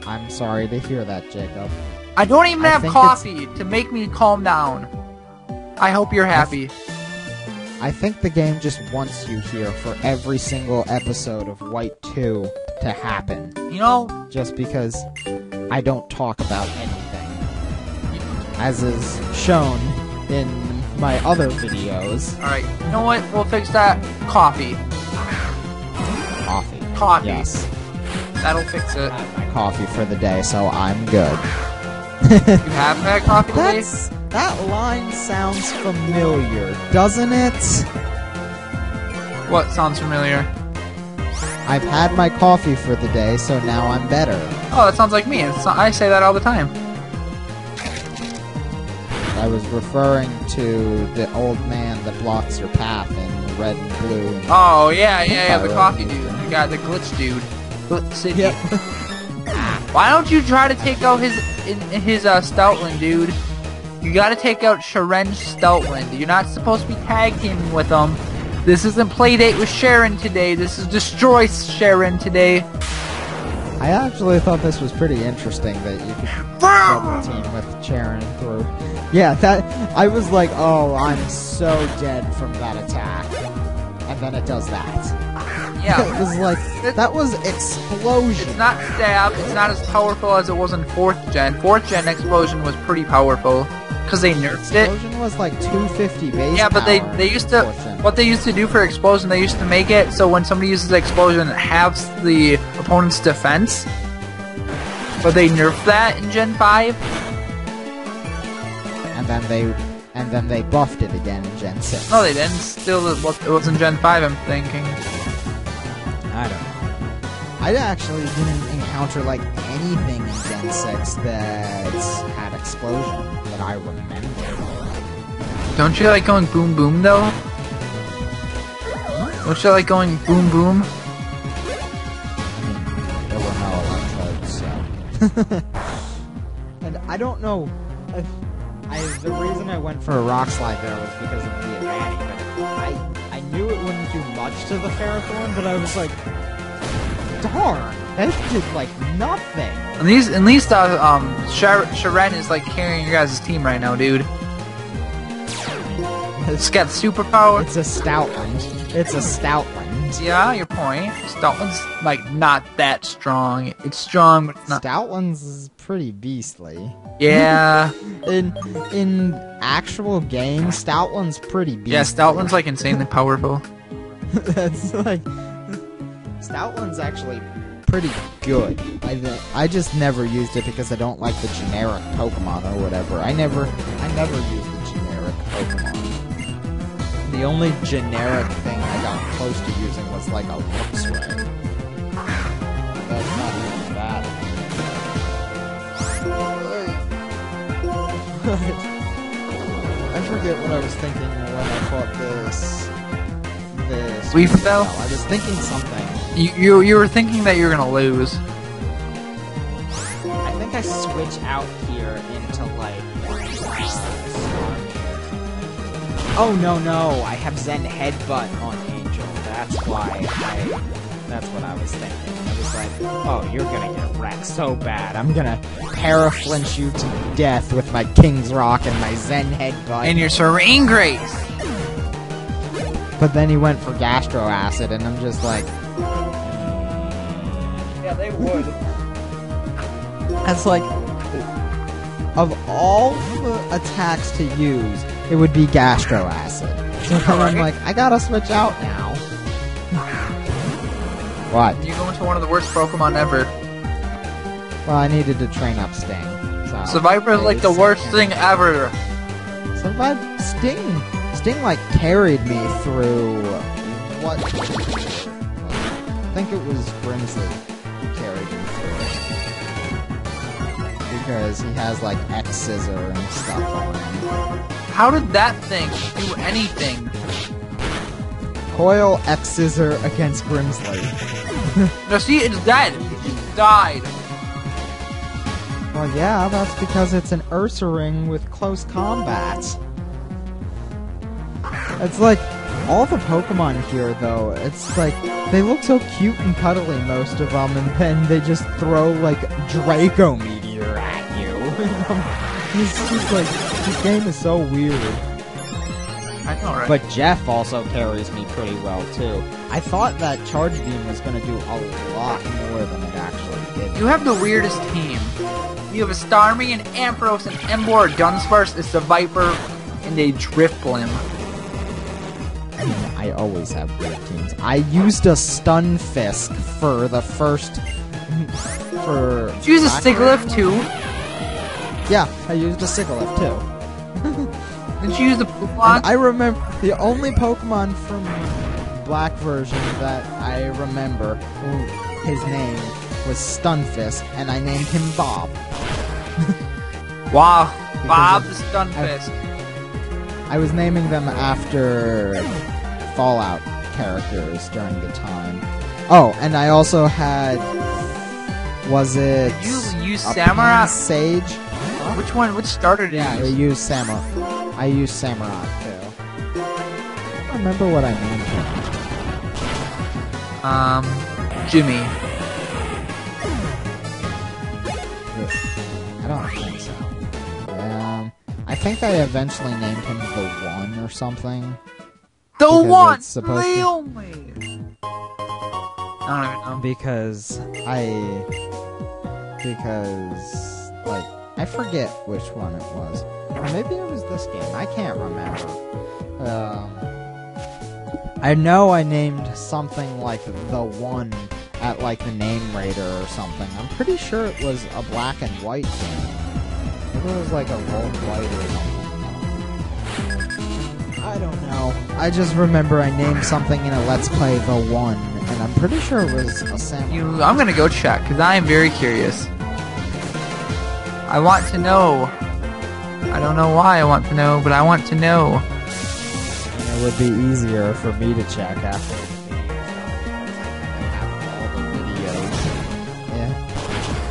I'm sorry to hear that, Jacob. I don't even have coffee to make me calm down. I hope you're happy. I think the game just wants you here for every single episode of White 2 to happen. You know? Just because I don't talk about anything. As is shown in my other videos. Alright, you know what? We'll fix that. Coffee. Coffee. Coffee. Yes. That'll fix it. My coffee for the day, so I'm good. You have had coffee today? That line sounds familiar, doesn't it? What sounds familiar? I've had my coffee for the day, so now I'm better. Oh, that sounds like me. I say that all the time. I was referring to the old man that blocks your path in red and blue. And Oh, yeah, the Pyro. coffee dude. You got the glitch dude. Glitch City. Yep. Why don't you try to take out his Stoutland, dude? You gotta take out Sharon Stoutland. You're not supposed to be tag teaming with him. This isn't Playdate with Sharon today. This is Destroy Sharon today. I actually thought this was pretty interesting that you could double team with Sharon through. Yeah, I was like, oh, I'm so dead from that attack. And then it does that. Yeah. It was like, that was explosion. It's not stab. It's not as powerful as it was in 4th gen. 4th gen explosion was pretty powerful because they nerfed it. Explosion was like 250 base Yeah, but power they used to. in 4th gen. What they used to do for explosion, they used to make it so when somebody uses explosion, it halves the opponent's defense. But they nerfed that in Gen 5. And then they buffed it again in Gen 6. No, they didn't. Still, it was in Gen 5. I'm thinking. I don't know. I actually didn't encounter like anything in Gen 6 that had explosion that I remember. Don't you like going boom boom though? Don't you like going boom boom? I mean, there were no electrodes, so. And I don't know if the reason I went for a rock slide there was because of the Advantage, but I knew it wouldn't do much to the Ferrothorn, but I was like, darn, that did like nothing. At least Sharon is like carrying your guys' team right now, dude. It's got superpower. It's a Stoutland. It's a Stoutland. Yeah, your point. Stoutland's like not that strong. It's strong, but it's not. Stoutland's is pretty beastly. Yeah. In actual game, Stoutland's pretty beastly. Yeah, Stoutland's like insanely powerful. That's like Stoutland's actually pretty good. I just never used it because I don't like the generic Pokemon or whatever. I never used the generic Pokemon. The only generic thing I got close to using was like a Luxray. That's not even bad. I forget what I was thinking when I fought this. Weavile? I was thinking something. You were thinking that you were gonna lose. I think I switch out here into like. Oh no! I have Zen Headbutt on Angel. That's why that's what I was thinking. I was like, oh, you're gonna get wrecked so bad. I'm gonna para-flinch you to death with my King's Rock and my Zen Headbutt. And your Serene Grace! But then he went for Gastro Acid, and I'm just like... Yeah, they would. That's like... Of all the attacks to use, it would be Gastro Acid. So then I'm like, I gotta switch out now. What? You go into one of the worst Pokemon ever. Well, I needed to train up Sting. So Viper is like the worst thing ever. Sting like carried me through what? I think it was Grimsley who carried me through. Because he has like X-Scissor and stuff on him. How did that thing do anything? Coil X-Scissor against Grimsley. No, see, it's dead. It just died. Well, yeah, that's because it's an Ursaring with close combat. It's like, all the Pokemon here, though, it's like, they look so cute and cuddly, most of them, and then they just throw, like, Draco Meteor at you. It's just like, this game is so weird. I know, right? But Jeff also carries me pretty well, too. I thought that Charge Beam was going to do a lot more than it actually did. You have the weirdest team. You have a Starmie, an Ampharos, an Emboar, a Dunsparce, it's a Viper, and a Drifblim. I always have weird teams. I used a Stunfisk for the first for... Did you use a Sigilyph too? Yeah, I used a Sigilyph too. Didn't you use the Pokemon? And I remember the only Pokemon from Black version that I remember, his name was Stunfisk, and I named him Bob. Wow, Bob the Stunfisk. I was naming them after Fallout characters during the time. Oh, and I also had... Was it... Did you use Samurai? Sage? Which one? Which starter did you Yeah, I use? used Samurai. I used Samurai, too. I don't remember what I named him. Jimmy. I don't think so. I think I eventually named him The One or something. The Because one! it's supposed The to- only! I don't even know. Because, like, I forget which one it was. Or maybe it was this game. I can't remember. I know I named something like The One at, like, the Name Raider or something. I'm pretty sure it was a black and white game. Maybe it was like a gold white or something. I don't know. I just remember I named something in a Let's Play The One, and I'm pretty sure it was a samurai. I'm gonna go check, because I am very curious. I want to know. I don't know why I want to know, but I want to know. And it would be easier for me to check after have all the videos. Yeah.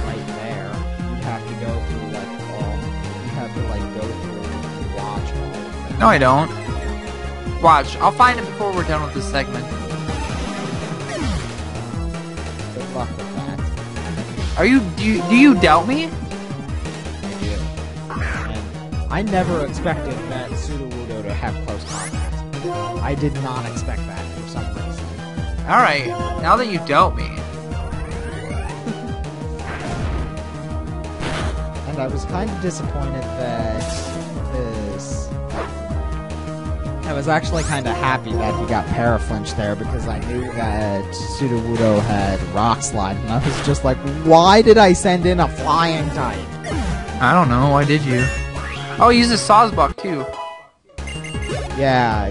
Right there. You'd have to go through like you'd have to like go through and watch all of them. No, I don't. Watch, I'll find it before we're done with this segment. Good luck with that. Do you doubt me? I do. And I never expected that Sudowoodo to have close combat. I did not expect that for some reason. Alright, now that you doubt me. And I was kind of disappointed that I was actually kind of happy that he got Paraflinch there because I knew that Sudowoodo had Rock Slide, and I was just like, why did I send in a flying type? I don't know, why did you? Oh, he uses Sawsbuck too. Yeah.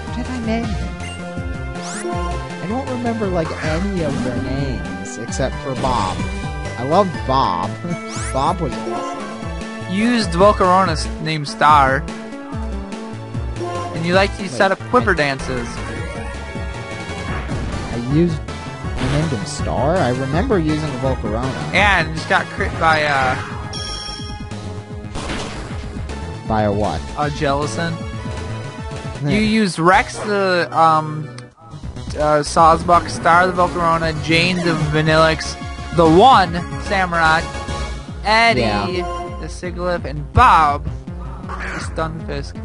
What did I name him? I don't remember like any of their names except for Bob. I loved Bob. Bob was awesome. You used Volcarona named Star. And you like to set up quiver dances. I named him Star? I remember using Volcarona. And just got crit by By a what? Jellison. You use Rex the Sawsbuck, Star the Volcarona, Jane the Vanillix, the One Samurai, Eddie the Sigilyph, and Bob the Stunfisk.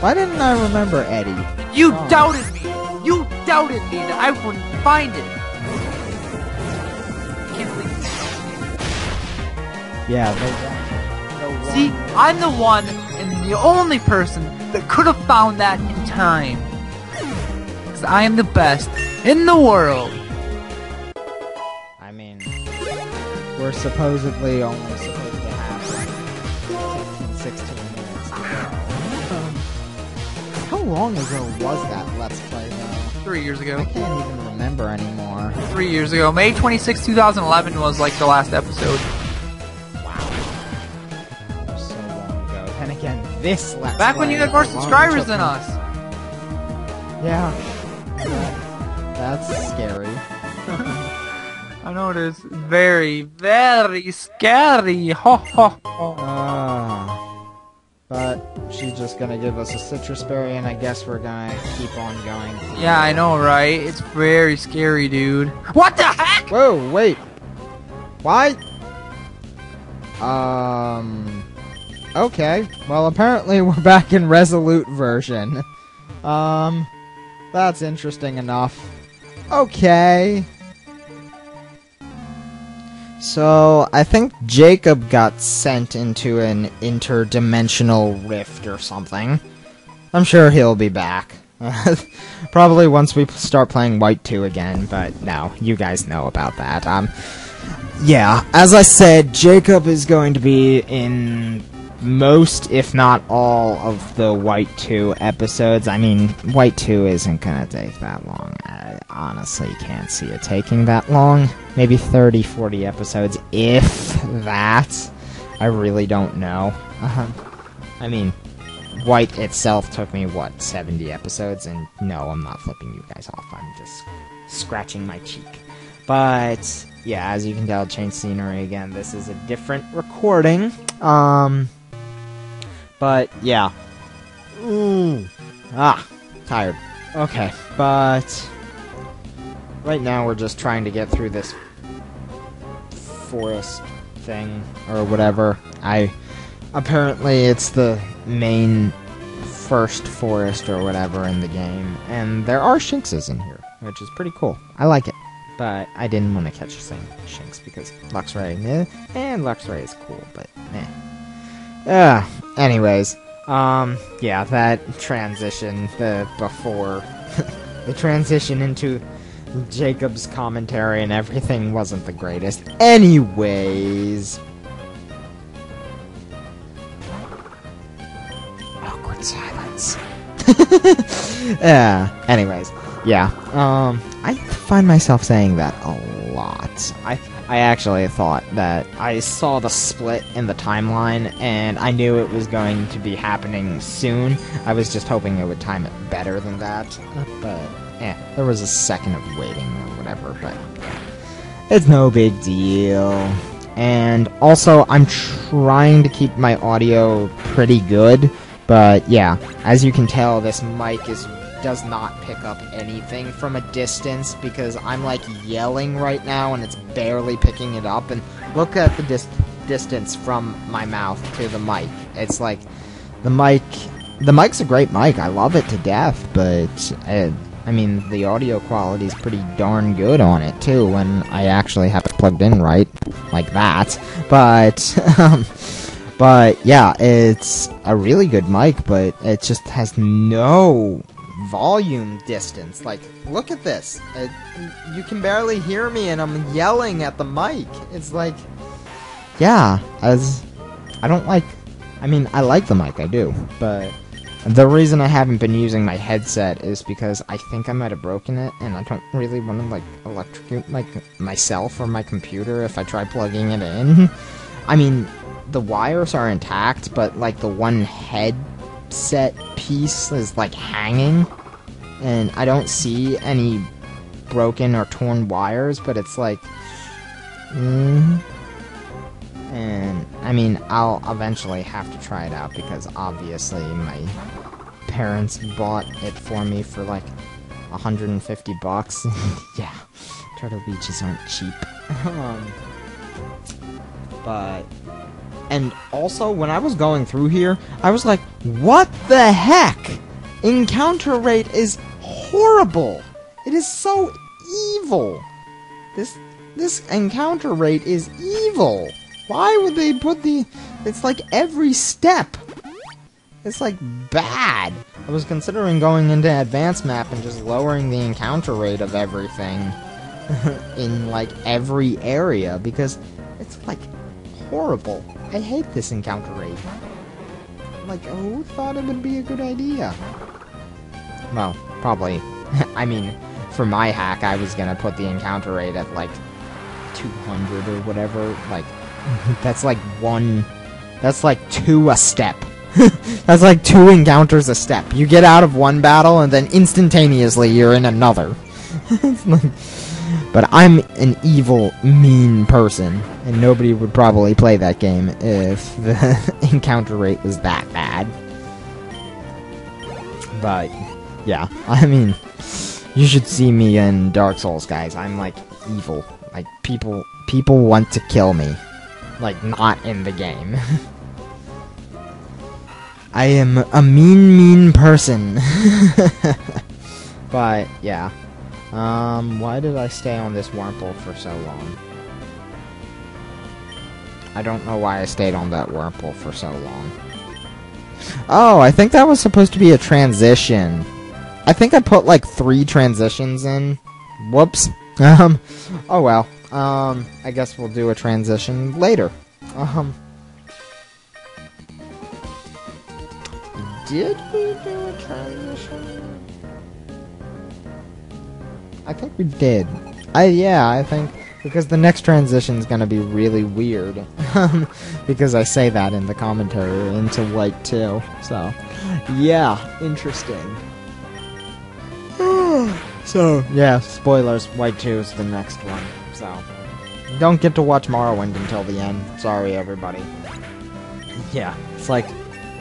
Why didn't I remember Eddie? You doubted me! You doubted me that I wouldn't find it! Can't believe Yeah, the one. See, I'm the one and the only person that could have found that in time. Because I am the best in the world. I mean, we're supposedly only supposed to have like 15, 16 minutes to go. How long ago was that Let's Play, though? 3 years ago. I can't even remember anymore. 3 years ago. May 26, 2011 was like the last episode. So long ago. And again, this Let's Back Play when you had more alone subscribers took than me- us. Yeah. That's scary. I know it is. Very, very scary. Ho, ho, ho. But she's just gonna give us a citrus berry, and I guess we're gonna keep on going. Yeah, I know, right? It's very scary, dude. What the heck? Whoa, wait. Why? Okay. Well, apparently we're back in Resolute version. That's interesting enough. Okay. So, I think Jacob got sent into an interdimensional rift or something. I'm sure he'll be back. Probably once we start playing White 2 again, but no, you guys know about that. Yeah, as I said, Jacob is going to be in most, if not all, of the White 2 episodes. I mean, White 2 isn't gonna take that long. I honestly can't see it taking that long. Maybe 30, 40 episodes, if that. I really don't know. I mean, White itself took me, what, 70 episodes? And no, I'm not flipping you guys off. I'm just scratching my cheek. But yeah, as you can tell, change scenery again. This is a different recording. But yeah. Tired. Okay, but right now we're just trying to get through this forest thing or whatever. Apparently it's the main first forest or whatever in the game, and there are shinxes in here, which is pretty cool. I like it. But I didn't want to catch a Shinx because Luxray, and Luxray is cool, but anyways, yeah, that transition, before, the transition into Jacob's commentary and everything wasn't the greatest. Anyways. Awkward silence. Anyways. Yeah, I find myself saying that a lot. I actually thought that I saw the split in the timeline, and I knew it was going to be happening soon. I was just hoping it would time it better than that, but, there was a second of waiting or whatever, but it's no big deal. And also, I'm trying to keep my audio pretty good, but yeah, as you can tell, this mic does not pick up anything from a distance because I'm like yelling right now and it's barely picking it up. And look at the distance from my mouth to the mic. It's like the mic's a great mic. I love it to death, but I mean the audio quality is pretty darn good on it too when I actually have it plugged in right, like that. But yeah, it's a really good mic, but it just has no volume distance. Like, look at this. You can barely hear me and I'm yelling at the mic. It's like, yeah, I like the mic, I do, but the reason I haven't been using my headset is because I think I might have broken it, and I don't really want to, like, electrocute myself or my computer if I try plugging it in. I mean, the wires are intact, but, like, the one headset piece is, like, hanging, and I don't see any broken or torn wires, but it's like, and, I mean, I'll eventually have to try it out, because obviously my parents bought it for me for, like, $150. Yeah, Turtle Beaches aren't cheap. But, and also, when I was going through here, I was like, what the heck? Encounter rate is horrible. It is so evil. This encounter rate is evil. Why would they put it's like every step. It's like bad. I was considering going into advanced map and just lowering the encounter rate of everything in like every area because it's like horrible. I hate this encounter rate. Like, who thought it would be a good idea? Well, probably. I mean, for my hack, I was gonna put the encounter rate at like 200 or whatever. Like, that's like two a step. That's like 2 encounters a step. You get out of one battle and then instantaneously you're in another. But I'm an evil, mean person, and nobody would probably play that game if the encounter rate was that bad. But, yeah, I mean, you should see me in Dark Souls, guys. I'm, like, evil. Like, people want to kill me. Like, not in the game. I am a mean person. But, yeah. Why did I stay on this Wurmple for so long? I don't know why I stayed on that Wurmple for so long. Oh, I think that was supposed to be a transition. I think I put like 3 transitions in. Whoops. Oh well. I guess we'll do a transition later. Did we do a transition? I think we did. Yeah, I think, because the next transition is gonna be really weird. Because I say that in the commentary into White 2. So, yeah, interesting. So, yeah, spoilers, White 2 is the next one. So, you don't get to watch Morrowind until the end. Sorry, everybody. Yeah, it's like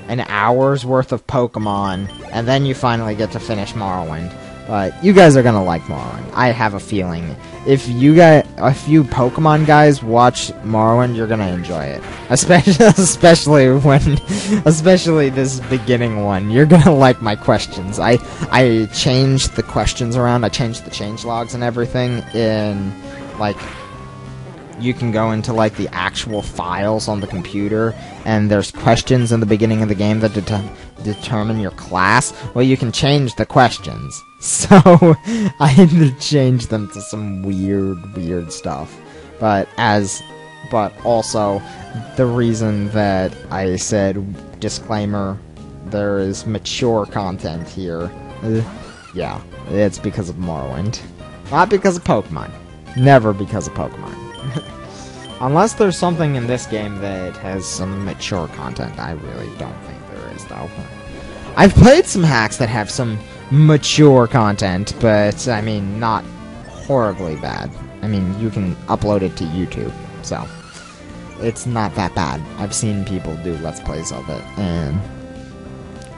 an hour's worth of Pokemon, and then you finally get to finish Morrowind. But you guys are gonna like Morrowind. I have a feeling. If you Pokemon guys watch Morrowind, you're gonna enjoy it. Especially this beginning one. You're gonna like my questions. I changed the questions around. I changed the changelogs and everything in, like, you can go into, like, the actual files on the computer, and there's questions in the beginning of the game that determine your class. Well, you can change the questions. So, I had to change them to some weird stuff. But also, the reason that I said, disclaimer, there is mature content here. Yeah, it's because of Morrowind. Not because of Pokemon. Never because of Pokemon. Unless there's something in this game that has some mature content. I really don't think there is, though. I've played some hacks that have some mature content, but, I mean, not horribly bad. I mean, you can upload it to YouTube, so it's not that bad. I've seen people do Let's Plays of it,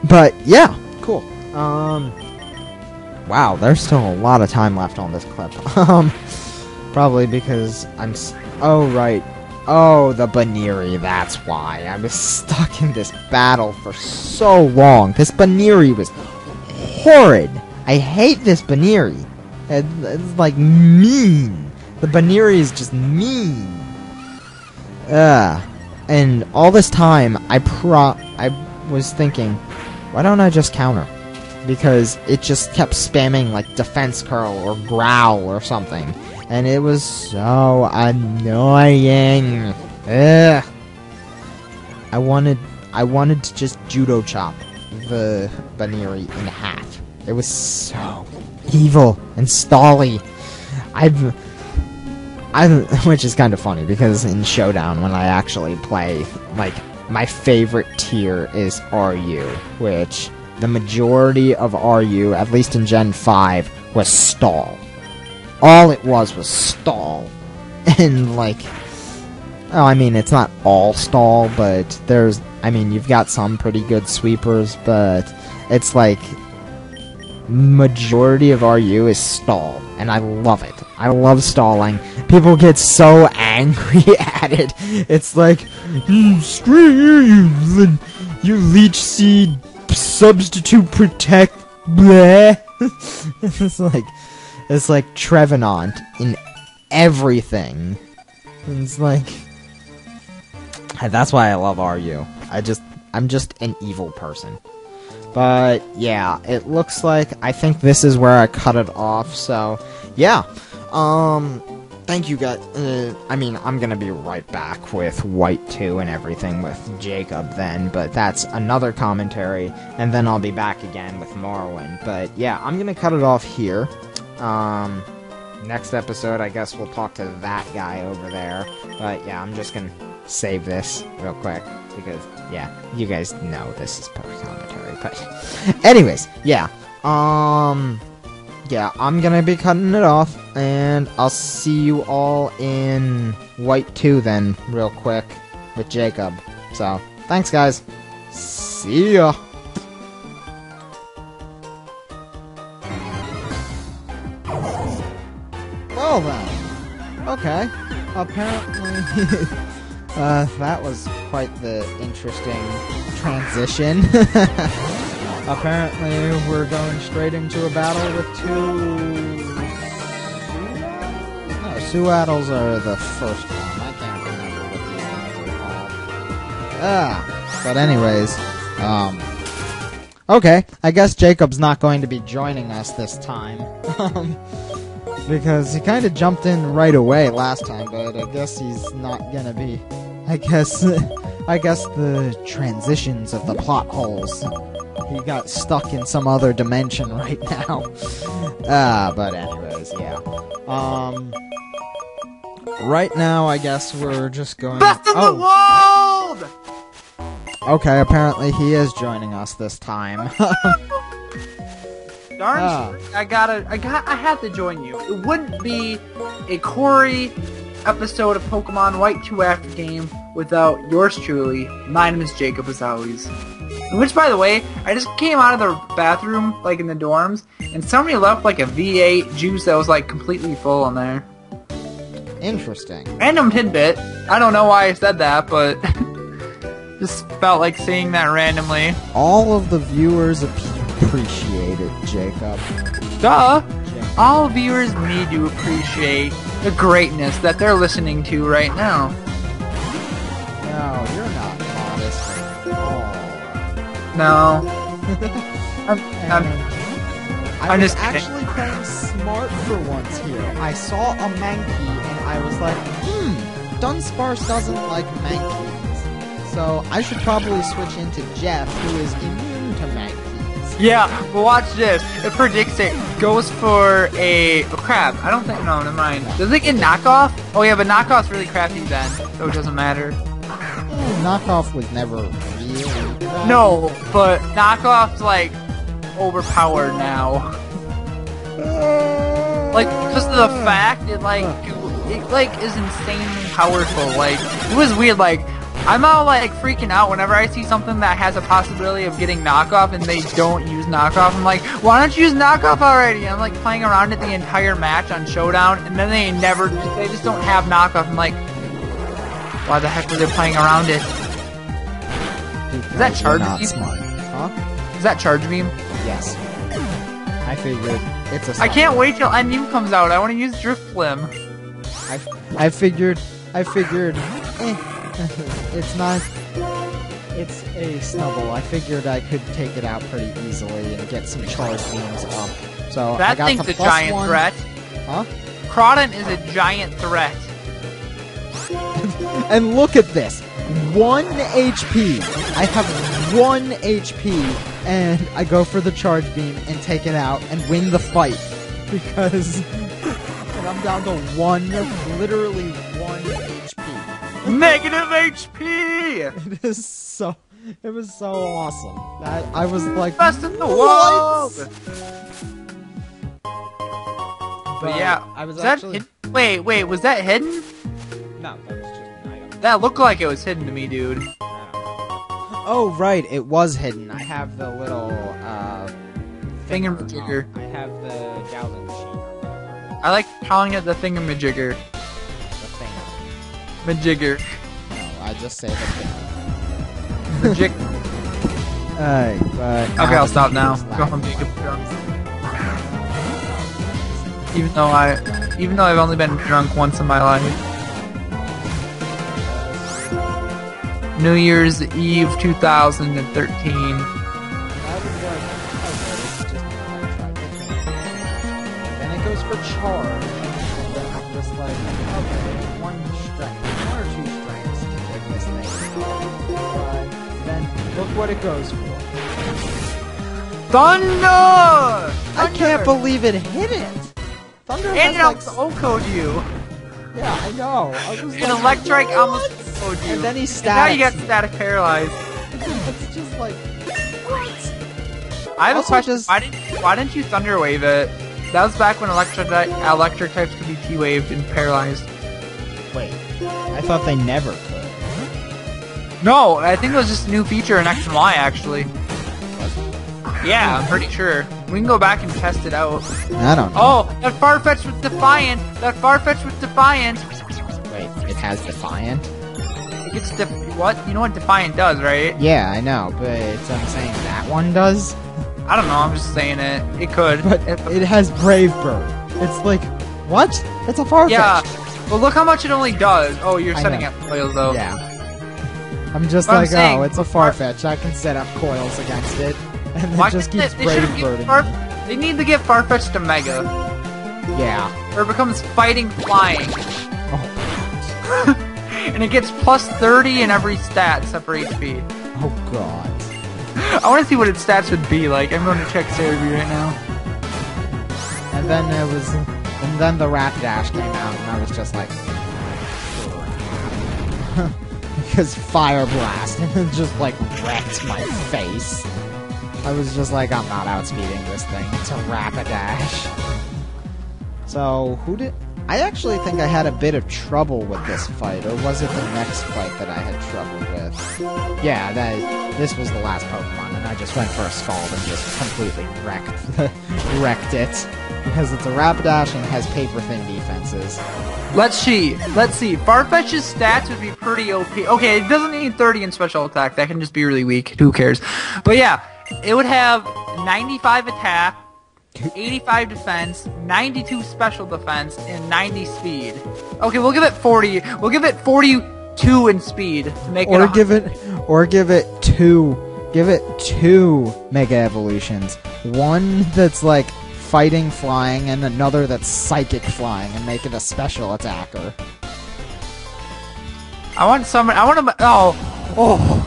but, yeah, cool. Wow, there's still a lot of time left on this clip. Probably because oh, right. Oh, the Baniri, that's why. I was stuck in this battle for so long. This Baniri was horrid. I hate this Baniri. It's like mean. The Baniri is just mean. And all this time, I was thinking, why don't I just counter? Because it just kept spamming like defense curl or growl or something. And it was so annoying. Ugh. I wanted to just judo chop the Baniri in half. It was so evil and stally. Which is kind of funny because in Showdown, when I actually play, like, my favorite tier is RU, which the majority of RU, at least in Gen 5, was stall. All it was stall. And, like, oh, I mean, it's not all stall, but there's, I mean, you've got some pretty good sweepers, but it's like, majority of RU is stall, and I love it. I love stalling. People get so angry at it. It's like, screw you leech seed substitute protect, bleh. It's like Trevenant in everything. It's like, that's why I love RU. I'm just an evil person. But yeah, it looks like I think this is where I cut it off. So yeah, thank you guys. I mean, I'm gonna be right back with White 2 and everything with Jacob then, but that's another commentary, and then I'll be back again with Morrowind. But yeah, I'm gonna cut it off here. Next episode, I guess we'll talk to that guy over there. But yeah, I'm just gonna save this real quick because, yeah, you guys know this is post-commentary. But anyways, yeah, yeah, I'm gonna be cutting it off, and I'll see you all in White 2 then, real quick, with Jacob. So, thanks guys. See ya. Well then, okay, apparently, that was quite the interesting transition. Apparently, we're going straight into a battle with two... No, Suaddles are the first one. I can't remember what the ones are called. But anyways, Okay, I guess Jacob's not going to be joining us this time. Because he kind of jumped in right away last time, but I guess he's not gonna be. I guess the transitions of the plot holes. He got stuck in some other dimension right now. But anyways, yeah. Right now, I guess we're just going... Best in the world! Okay, apparently he is joining us this time. Darn, I had to join you. It wouldn't be a Corey episode of Pokemon White 2 After Game without yours truly. My name is Jacob, as always. Which, by the way, I just came out of the bathroom, like in the dorms, and somebody left like a V8 juice that was like completely full in there. Interesting. Random tidbit. I don't know why I said that, but just felt like saying that randomly. All of the viewers appreciate it, Jacob. Duh! All viewers need to appreciate the greatness that they're listening to right now. No, you're not modest at all. No. I was actually playing smart for once here. I saw a Mankey and I was like, Dunsparce doesn't like Mankeys. So I should probably switch into Jeff, who is immune to Mankeys. Yeah, but watch this. It predicts it goes for a... Oh, crap. I don't think... No, never mind. Does it get knockoff? Oh, yeah, but knockoff's really crappy then, so it doesn't matter. Knockoff was never really bad. No, but knockoff's, like, overpowered now. Like, because of the fact it is insanely powerful. Like, it was weird, like... I'm all like freaking out whenever I see something that has a possibility of getting knockoff and they don't use knockoff. I'm like, why don't you use knockoff already? And I'm like playing around it the entire match on Showdown, and then they just don't have knockoff. I'm like, why the heck were they playing around it? Is that charge beam? Smart. Huh? Is that charge beam? Yes. I figured it's a. I can't wait till Endgame comes out. I want to use Drift Flim. I figured. It's not. It's a snubble. I figured I could take it out pretty easily and get some charge beams up. So that I got thing's the a giant threat. Huh? Crawdon is a giant threat. And look at this. 1 HP. I have 1 HP, and I go for the charge beam and take it out and win the fight because and I'm down to literally 1 HP. Negative HP! It was so awesome. I was like, best in the world! But yeah, I was actually... Wait, was that hidden? No, that was just an item. That looked like it was hidden to me, dude. Oh, right, it was hidden. I have the little, thingamajigger. I have the Gallon machine. I like calling it the thingamajigger. Majigger. No, I just say the thing. Majig. But okay, I'll stop now. Go home, Jacob. Even though I've only been drunk once in my life. New Year's Eve 2013. Then it goes for charge. And then I'm just like, okay, 1 or 2 strengths to take this thing. But then look what it goes for. Thunder! I can't believe it hit it! Thunder and it has almost O-code you. Yeah, I know. I was An Electrike almost O-code you. And then he static. Now you got static paralyzed. It's just like, what? I have a question. Why didn't you Thunder Wave it? That was back when electric types could be T-waved and paralyzed. Wait, I thought they never could. No, I think it was just a new feature in X and Y, actually. Yeah, I'm pretty sure. We can go back and test it out. I don't know. Oh, that Farfetch with Defiant! That Farfetch with Defiant! Wait, it has Defiant? It gets what? You know what Defiant does, right? Yeah, I know, but I'm saying that one does? I don't know, I'm just saying it. It could. But it has Brave Bird. It's like, what? It's a Farfetch. Yeah. Well, look how much it only does. Oh, you're setting up coils, though. Yeah. I'm just like, oh, it's a Farfetch. I can set up coils against it. And then Why just couldn't keeps they should've brave given birding me. They need to get Farfetch'd to Mega. Yeah. Or it becomes fighting flying. Oh, And it gets plus 30 in every stat except for HP. oh god. I want to see what its stats would be like. I'm going to check Cerebi right now. And then and then the Rapidash came out, and I was just like, because Fire Blast, and it just like wrecked my face. I was just like, I'm not outspeeding this thing. It's a Rapidash. So I actually think I had a bit of trouble with this fight, or was it the next fight that I had trouble with? Yeah, this was the last Pokemon, and I just went for a Scald and just completely wrecked it. Because it's a Rapidash and has paper-thin defenses. Let's see. Farfetch's stats would be pretty OP. Okay, it doesn't need 30 in special attack. That can just be really weak. Who cares? But yeah, it would have 95 attack, 85 defense, 92 special defense, and 90 speed. Okay, we'll give it 40. We'll give it 42 in speed to make it. Give it two Mega Evolutions. One that's like fighting flying, and another that's psychic flying, and make it a special attacker. Oh.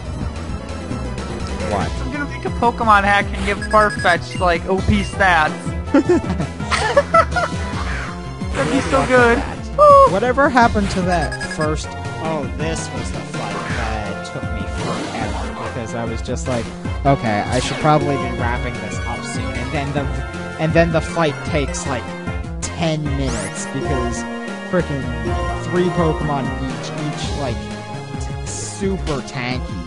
What? I'm gonna make a Pokemon hack and give Farfetch like OP stats. That'd be so good. Whatever happened to that first? Oh, this was the fight that took me forever, because I was just like, okay, I should probably be wrapping this up soon, and then the fight takes like 10 minutes because freaking 3 Pokemon each like super tanky.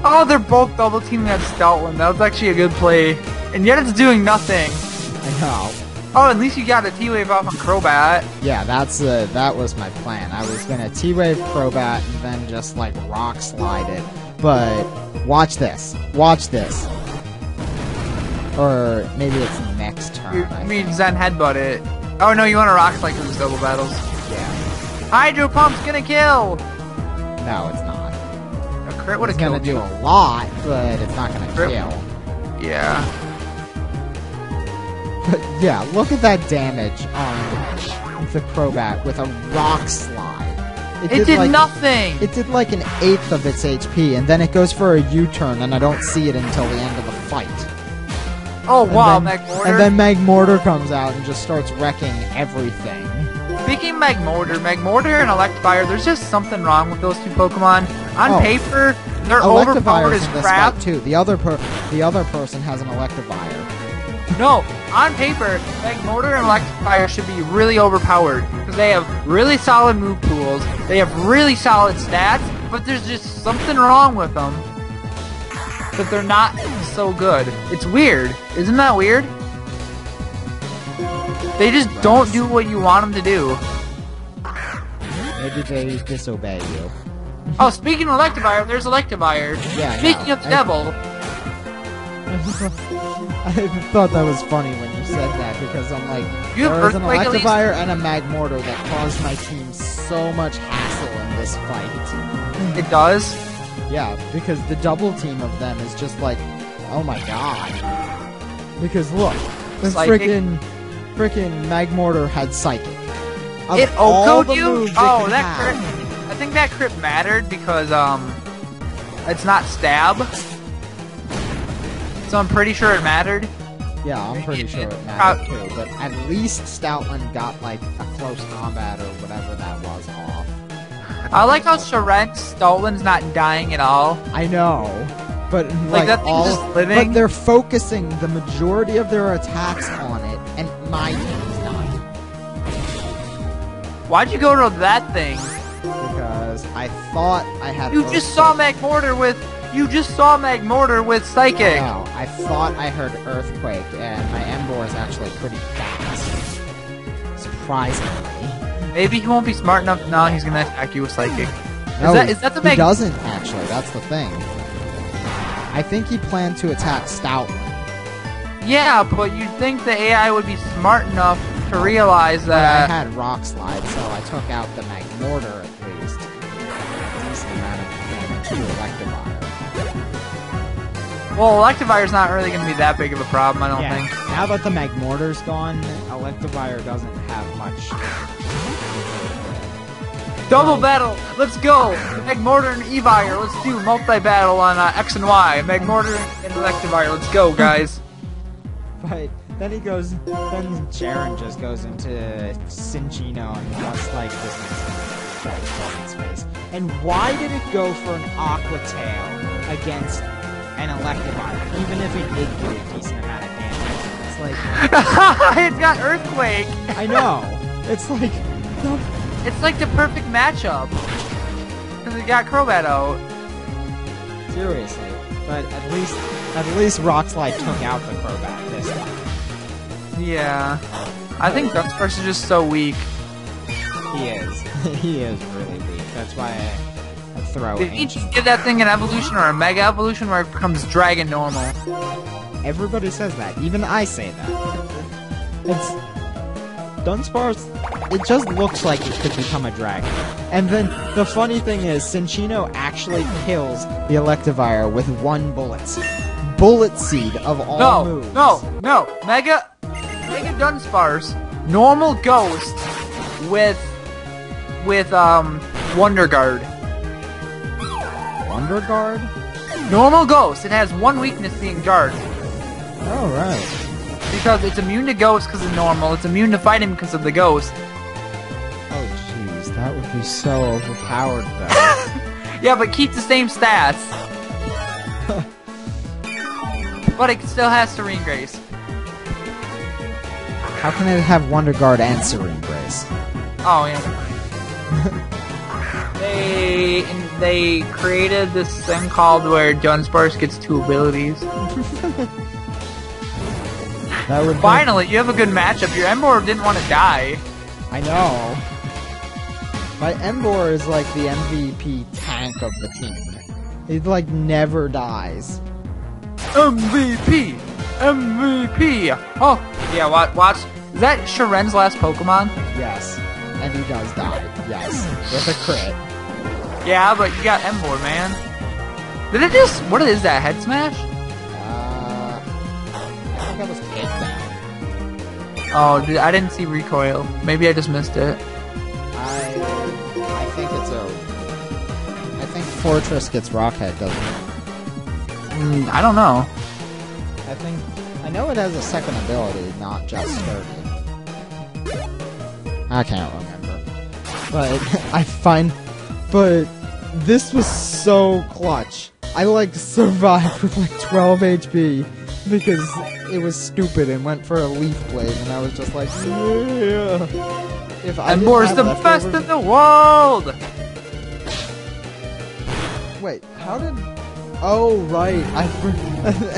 Oh, they're both double teaming that Stoutland. That was actually a good play, and yet it's doing nothing. I know. Oh, at least you got a T-Wave off on Crobat. Yeah, that was my plan. I was gonna T-Wave Crobat and then just like Rock Slide it. But watch this. Watch this. Or maybe it's next turn. You mean Zen Headbutt it. Oh no, you want to Rock Slide because it's double battles. Yeah. Hydro Pump's gonna kill! No, it's not. A crit would have It's gonna killed do you. a lot, but it's not gonna Crit. kill. Yeah. But yeah, look at that damage on the Crobat with a Rock Slide. It did like, nothing! It did like 1/8 of its HP, and then it goes for a U-turn, and I don't see it until the end of the fight. Oh wow, and then, Magmortar. And then Magmortar comes out and just starts wrecking everything. Speaking of Magmortar and Electivire, there's just something wrong with those two Pokemon. On paper, they're overpowered as in this crap. fight too. The other person has an Electivire. No, on paper, Magmortar and Electivire should be really overpowered because they have really solid move pools, they have really solid stats, but there's just something wrong with them. That they're not so good. It's weird. Isn't that weird? They just don't do what you want them to do. Maybe they disobey you. Oh, speaking of Electivire, there's Electivire. Yeah, Speaking of the devil, I thought that was funny when you said that, because I'm like, You have there is an Earthquake at least? Electivire and a Magmortar that caused my team so much hassle in this fight. it does. Yeah, because the double team of them is just like, oh my god. Because look, the Psychic? frickin' Magmortar had Psychic. Of It all OHKO'd the you? moves it Oh, could that have. crit. I think that crit mattered because, it's not stab. So I'm pretty sure it mattered. Yeah, I'm pretty sure it mattered too, but at least Stoutland got like a close combat or whatever that was off. I like how Charent's Stoutland's not dying at all. I know, but like that thing's just living? But they're focusing the majority of their attacks on it, and my team's not. Why'd you go to that thing? Because I thought I had. You just saw Magmortar with Psychic. No, I thought I heard Earthquake, and my Emboar is actually pretty fast. Surprisingly. Maybe he won't be smart enough. No, he's gonna attack you with Psychic. No, is that the he Mag? doesn't actually. That's the thing. I think he planned to attack Stoutland. Yeah, but you'd think the AI would be smart enough to realize But I that. had Rock Slide, so I took out the Magmortar at least. A decent amount of damage to Electivire. Well, Electivire's not really going to be that big of a problem, I don't think. Now that the Magmortar's gone, Electivire doesn't have much. Double battle! Let's go! Magmortar and Evire, let's do multi-battle on X and Y. Magmortar and Electivire, let's go, guys. But then then Jaren just goes into Cinccino and just like this is face. And why did it go for an Aqua Tail against an Electivire, even if it did do a decent amount of damage? It's like... It's got Earthquake! I know. It's like... It's like the perfect matchup. Because it got Crobat out. Seriously. But at least Rockslide took out the Crobat this time. Yeah. I think Dunsparce is just so weak. He is. He is really weak. That's why I throw Did he just give that thing an evolution or a mega evolution where it becomes Dragon normal? Everybody says that. Even I say that. It's... Dunsparce, it just looks like it could become a dragon. And then, the funny thing is, Cinccino actually kills the Electivire with one Bullet Seed. Bullet Seed of all moves. No! Mega Dunsparce, normal Ghost with Wonder Guard. Wonder Guard? Normal Ghost, it has one weakness being Guard. Oh, right. Because it's immune to Ghost because of normal, it's immune to fighting because of the Ghost. Oh, jeez, that would be so overpowered, though. Yeah, but keep the same stats. But it still has Serene Grace. How can it have Wonder Guard and Serene Grace? Oh, yeah. They created this thing called where Dunsparce gets 2 abilities. That would Finally, you have a good matchup. Your Emboar didn't want to die. I know. My Emboar is like the MVP tank of the team. He like never dies. MVP! Oh, yeah, watch. Is that Sharen's last Pokemon? Yes. And he does die. Yes. With a crit. Yeah, but you got Emboar, man. Did it just... What is that, Head Smash? I think that was takedown. Oh, I didn't see recoil. Maybe I just missed it. I think it's a... I think Fortress gets Rockhead, doesn't it? I don't know. I know it has a second ability, not just Sturdy. I can't remember. But but this was so clutch. I like survived with like 12 HP because it was stupid and went for a Leaf Blade, and I was just like, yeah. If I Emboar's the best in the world. Wait, how did? Oh right,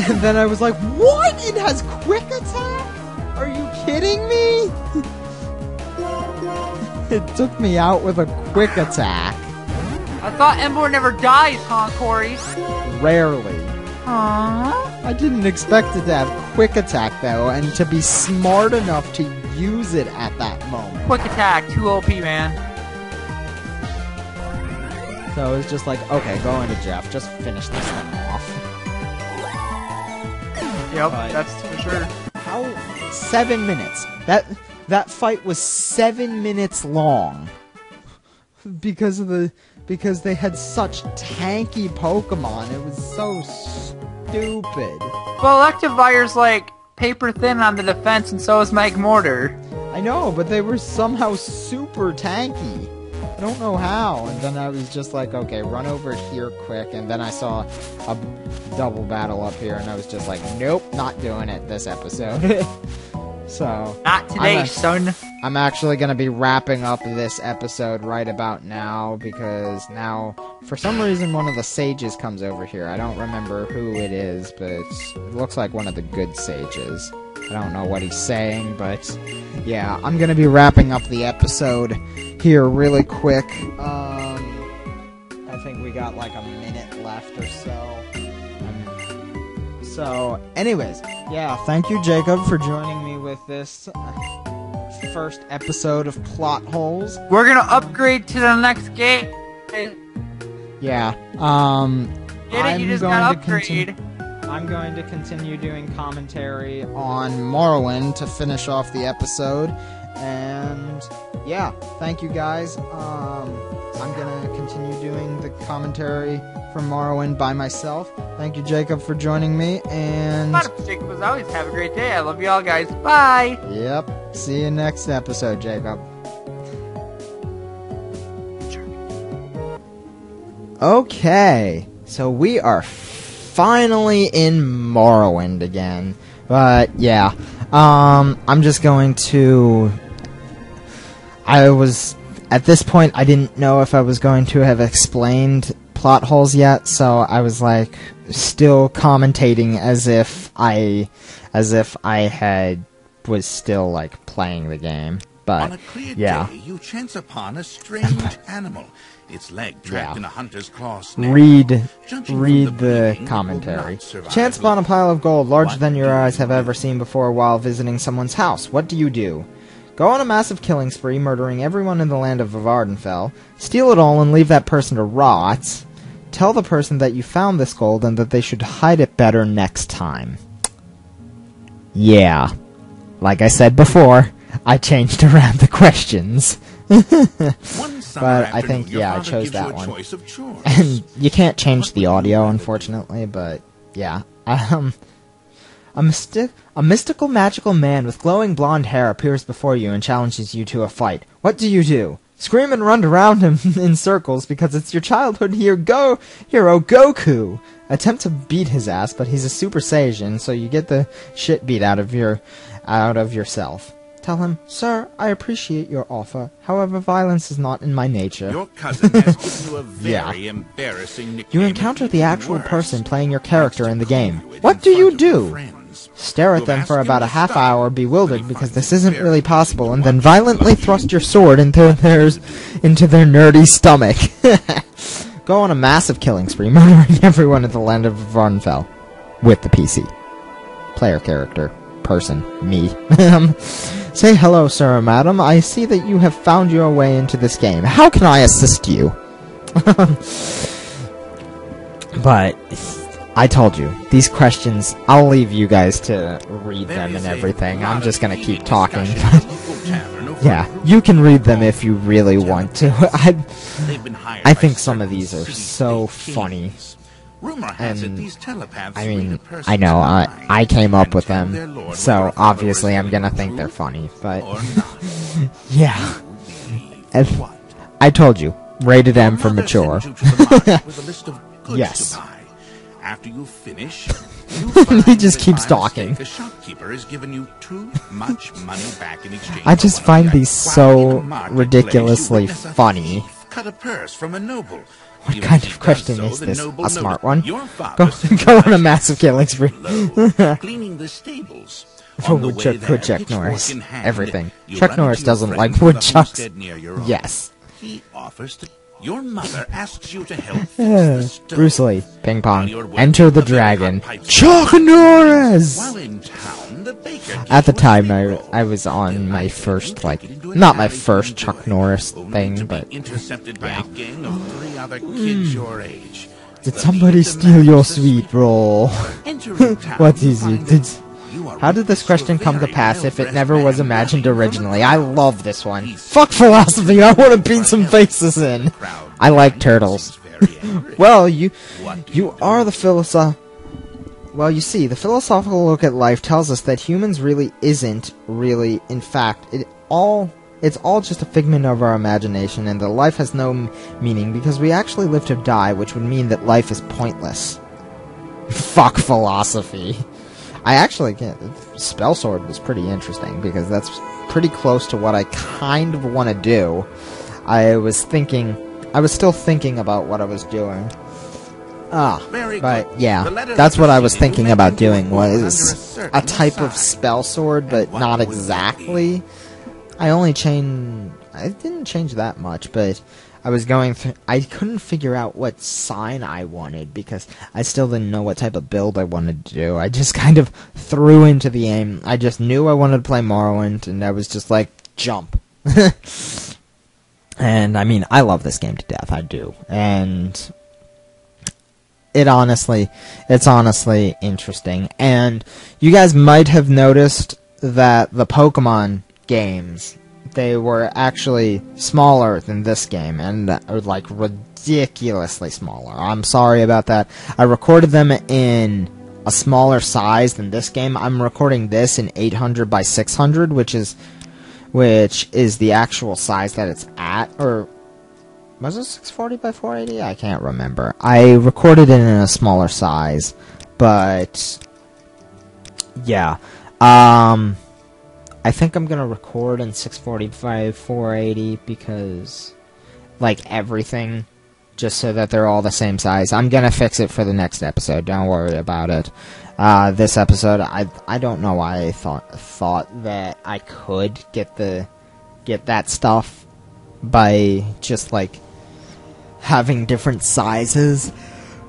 and then I was like, what? It has Quick Attack? Are you kidding me? It took me out with a Quick Attack. I thought Emboar never dies, huh, Corey? Rarely. Aww. I didn't expect it to have Quick Attack, though, and to be smart enough to use it at that moment. Quick Attack, 2 OP, man. So it was just like, okay, go into Jeff, just finish this thing off. Yep, that's for sure. How? 7 minutes. That fight was 7 minutes long. Because they had such tanky Pokemon. It was so stupid. Well, Electivire's like paper thin on the defense, and so is Magmortar. I know, but they were somehow super tanky. I don't know how. And then I was just like, okay, run over here quick. And then I saw a double battle up here, and I was just like, nope, not doing it this episode. So not today, son. I'm actually going to be wrapping up this episode right about now, because now, for some reason, one of the sages comes over here. I don't remember who it is, but it looks like one of the good sages. I don't know what he's saying, but yeah, I'm going to be wrapping up the episode here really quick. I think we got like a minute left or so. So, anyways, yeah, thank you, Jacob, for joining me with this first episode of Plot Holes. We're gonna upgrade to the next game. Yeah, Get it? You just got upgrade. I'm going to continue doing commentary on Morrowind to finish off the episode. And yeah, thank you guys. I'm gonna continue doing the commentary for Morrowind by myself. Thank you, Jacob, for joining me. And Jacob, as always, have a great day. I love you all, guys. Bye. Yep. See you next episode, Jacob. Okay, so we are finally in Morrowind again. But yeah, I'm just going to. At this point, I didn't know if I was going to have explained plot holes yet, so I was like still commentating as if I was still like playing the game. But on a clear yeah, day, you chance upon a strange animal. Its leg trapped in a hunter's claw snare. read Judging the from commentary. bleeding, it will not survive Chance upon a pile of gold larger What than do your you eyes have do? ever seen before while visiting someone's house. What do you do? Go on a massive killing spree, murdering everyone in the land of Vardenfell. Steal it all and leave that person to rot. Tell the person that you found this gold and that they should hide it better next time. Yeah. Like I said before, I changed around the questions. One summer But I afternoon, think, your yeah, I father chose gives you that a one. choice of chores. And you can't change What the would you audio, rather do? unfortunately, but yeah. A mystical magical man with glowing blonde hair appears before you and challenges you to a fight. What do? Scream and run around him in circles because it's your childhood hero Goku. Attempt to beat his ass, but he's a Super Saiyan, so you get the shit beat out of yourself. Tell him, "Sir, I appreciate your offer. However, violence is not in my nature." Your cousin has given you a very Yeah. embarrassing nickname. You encounter the Even actual worse, person playing your character likes in the to call game. you in What do you front of your do? friends. Stare at You'll them ask for him about to a half stop, hour, but bewildered, he because finds this it isn't very really amusing possible, to and then watch violently you. thrust your sword into their nerdy stomach. Go on a massive killing spree, murdering everyone in the land of Vardenfell. With the PC. Player character. Person. Me. Say hello, sir or madam. I see that you have found your way into this game. How can I assist you? But I told you, these questions, I'll leave you guys to read There them is and a everything. lot I'm of just gonna heated keep talking. discussion in the local tavern over Yeah, a group you can of read them people if you really called want to. They've been hired I by think some of certain these are city so state funny. kings. Rumor has it And, these telepaths I read mean, a person's I know, mind I came up and with tell their them, lord so whether a obviously follower I'm is gonna telling think the they're truth funny, but or not. yeah. Believe And what? I told you, rated M Your for mother mature. sends you to the market with a list of goods Yes. to buy. After you finish, you find He just that keeps by talking. mistake, a shopkeeper has given you too much money back in exchange. I for just one of find the these items. While in so the marketplace, ridiculously you witness a funny. thief cut a purse from a noble. What Even kind as he of question does is so, the this? noble A smart notices one? your father Go, sits go on a behind massive killing spree. low, cleaning the stables. For On the way woodchuck, there, woodchuck pitchfork Norris. in hand, Everything. you Chuck run Norris into your doesn't friend like from the woodchucks. homestead near your own. Yes. He offers to. Your mother asks you to help fix the stove. Bruce Lee. Ping While pong. you're working, Enter the a very dragon. hot pipe Chuck smoke. Norris! While in town, the baker At the gives you a time, steak roll. I was on Then my I first, take like, it into an not my alley to first Chuck enjoy, Norris only thing, to be but intercepted by yeah. a gang of 3 other kids your age. Did The somebody lead steal your demands the sweet roll? Entering town, What you is it? find Did, that you are how did this witness to a question come to very pass if it well-dressed never was man imagined running from a originally? I crowd. love this one. He's Fuck philosophy, I want to beat some help. faces in. The crowd I like behind turtles. seems very angry. Well, you What do you are the Well, you see, the philosophical look at life tells us that humans really isn't really, in fact, it's all just a figment of our imagination, and that life has no meaning because we actually live to die, which would mean that life is pointless. Fuck philosophy. I actually can't. Spell Sword was pretty interesting because that's pretty close to what I kind of want to do. I was still thinking about what I was doing. Very But good. yeah, The letter that's that what I was preceded thinking will about make into a doing book under a was certain a type of sign. spell sword, but And what not would that exactly. I didn't change that much, but I was going through. I couldn't figure out what sign I wanted because I still didn't know what type of build I wanted to do. I just kind of threw into the aim. I just knew I wanted to play Morrowind, and I was just like, jump. And I mean, I love this game to death. I do, and it's honestly interesting. And you guys might have noticed that the Pokemon games, they were actually smaller than this game, and like ridiculously smaller. I'm sorry about that. I recorded them in a smaller size than this game. I'm recording this in 800 by 600, which is the actual size that it's at, or was it 640 by 480? I can't remember. I recorded it in a smaller size, but yeah. I think I'm gonna record in 640 by 480 because, like, everything, just so that they're all the same size. I'm gonna fix it for the next episode. Don't worry about it. This episode, I don't know why I thought that I could get that stuff by just like having different sizes.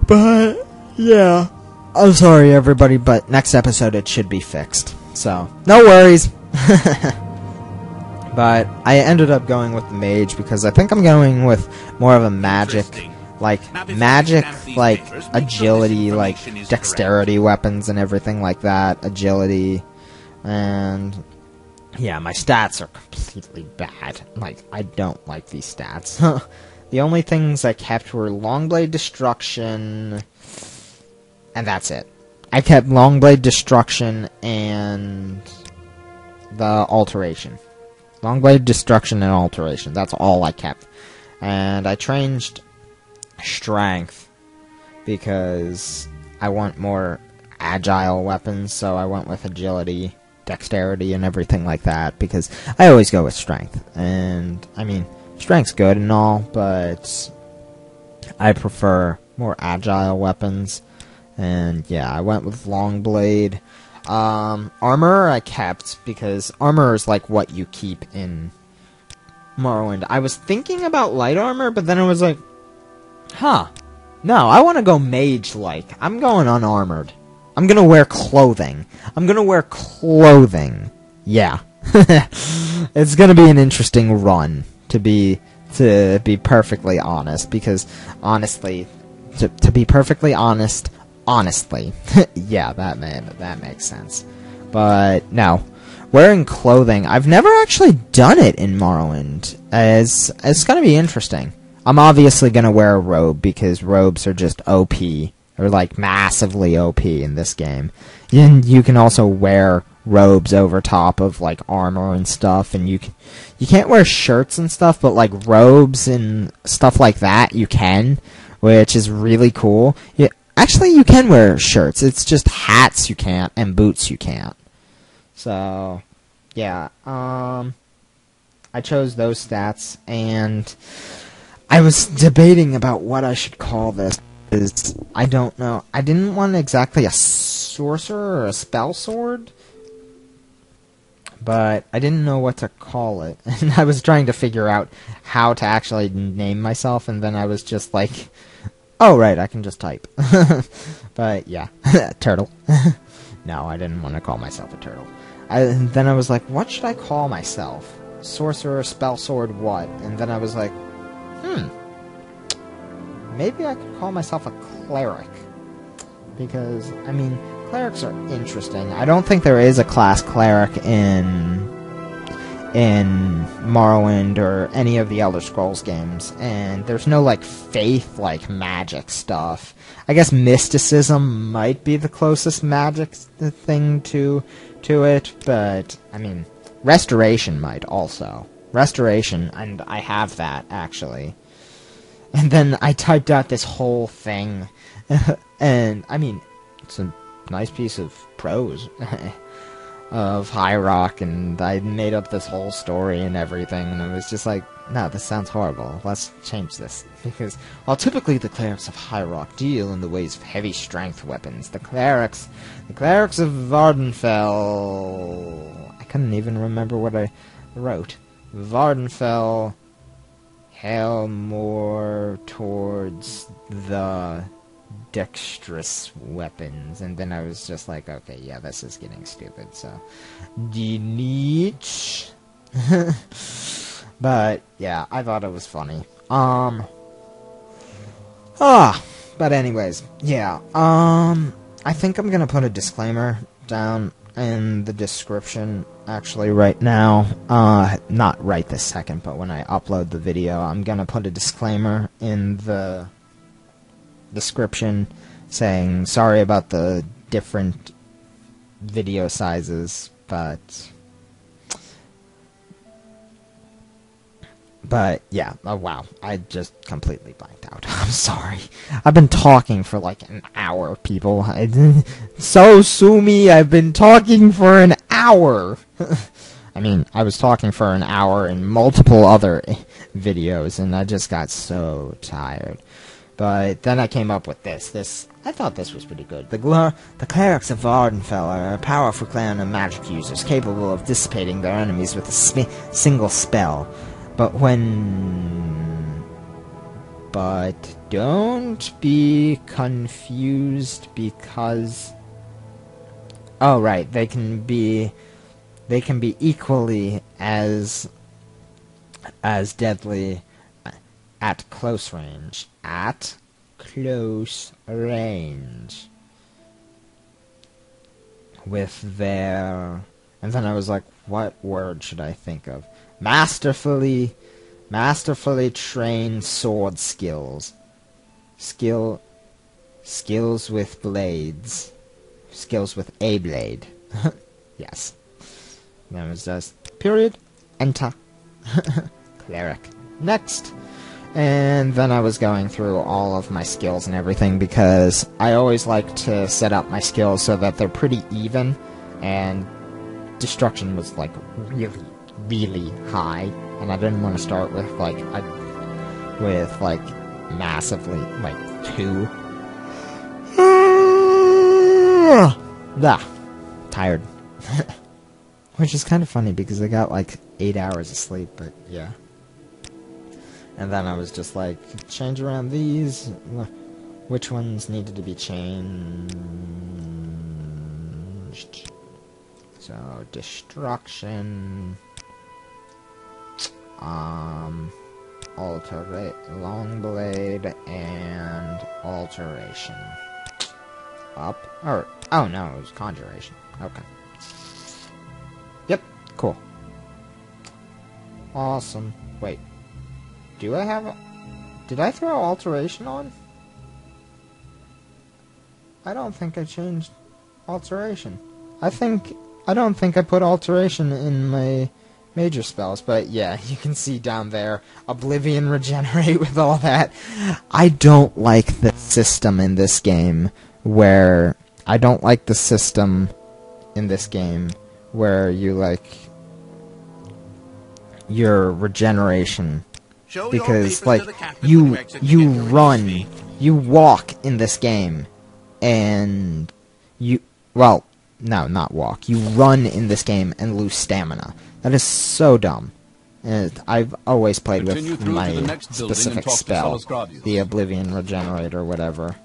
But yeah, I'm sorry everybody, but next episode it should be fixed. So no worries. But I ended up going with the mage because I think I'm going with more of a magic, like agility, like dexterity weapons and everything like that. Agility, and yeah, my stats are completely bad. Like, I don't like these stats. The only things I kept were Longblade Destruction, and that's it. I kept Longblade Destruction and the Alteration. Longblade Destruction and Alteration. That's all I kept. And I changed Strength because I want more agile weapons, so I went with Agility, Dexterity, and everything like that, because I always go with Strength. And, I mean, Strength's good and all, but I prefer more agile weapons. And, yeah, I went with Longblade. Armor I kept, because armor is like what you keep in Morrowind. I was thinking about light armor, but then I was like, no, I want to go mage-like. I'm going unarmored. I'm gonna wear clothing. Yeah. It's gonna be an interesting run, to be perfectly honest, because honestly, to be perfectly honestly, yeah, that makes sense. But no, wearing clothing, I've never actually done it in Morrowind. It's gonna be interesting. I'm obviously gonna wear a robe because robes are just OP, or like massively OP in this game. And you can also wear robes over top of like armor and stuff, and you can't wear shirts and stuff, but like robes and stuff like that you can, which is really cool. Yeah. Actually, you can wear shirts. It's just hats you can't, and boots you can't. So, yeah. I chose those stats, and I was debating about what I should call this. I don't know. I didn't want exactly a sorcerer or a spell sword, but I didn't know what to call it. And I was trying to figure out how to actually name myself, and then I was just like, oh, right, I can just type. But, yeah. Turtle. No, I didn't want to call myself a turtle. Then I was like, what should I call myself? Sorcerer, spell sword, what? And then I was like, maybe I could call myself a cleric. Because, I mean, clerics are interesting. I don't think there is a class cleric in Morrowind or any of the Elder Scrolls games, and there's no like faith, like magic stuff. I guess mysticism might be the closest magic thing to it, but I mean, restoration might also. Restoration, and I have that actually. And then I typed out this whole thing, and I mean, it's a nice piece of prose. Of High Rock, and I made up this whole story and everything, and I was just like, no, this sounds horrible. Let's change this. Because while typically the clerics of High Rock deal in the ways of heavy strength weapons, the clerics of Vardenfell, I couldn't even remember what I wrote. Vardenfell hail more towards the dexterous weapons, and then I was just like, okay, yeah, this is getting stupid, so delete. But yeah, I thought it was funny. But anyways, yeah. I think I'm gonna put a disclaimer down in the description, actually, right now. Not right this second, but when I upload the video, I'm gonna put a disclaimer in the description saying, sorry about the different video sizes, but yeah, oh wow, I just completely blanked out. I'm sorry. I've been talking for like an hour, people. So sue me, I've been talking for an hour. I mean, I was talking for an hour in multiple other videos, and I just got so tired. But then I came up with this. I thought this was pretty good. The clerics of Vardenfell are a powerful clan of magic users, capable of dissipating their enemies with a single spell. But don't be confused, because... Oh, right, they can be equally as deadly at close range. At close range. With their... And then I was like, what word should I think of? Masterfully trained sword skills. Skills with blades. Skills with a blade. Yes. That was just period. Enter. Cleric. Next. And then I was going through all of my skills and everything, because I always like to set up my skills so that they're pretty even, and destruction was like really high, and I didn't want to start with like massively like 2. Tired. Which is kind of funny because I got like 8 hours of sleep, but yeah. And then I was just like, change around these. Which ones needed to be changed? So, destruction. Long blade and alteration. Up. Or, oh no, it was conjuration. Okay. Yep, cool. Awesome. Wait. Do I have a... Did I throw alteration on? I don't think I changed alteration. I don't think I put alteration in my major spells, but yeah, you can see down there, Oblivion Regenerate with all that. I don't like the system in this game where... you like... your regeneration... Because, like, you walk in this game, and well, no, not walk. You run in this game and lose stamina. That is so dumb. And I've always played with my specific spell, the Oblivion Regenerate or whatever.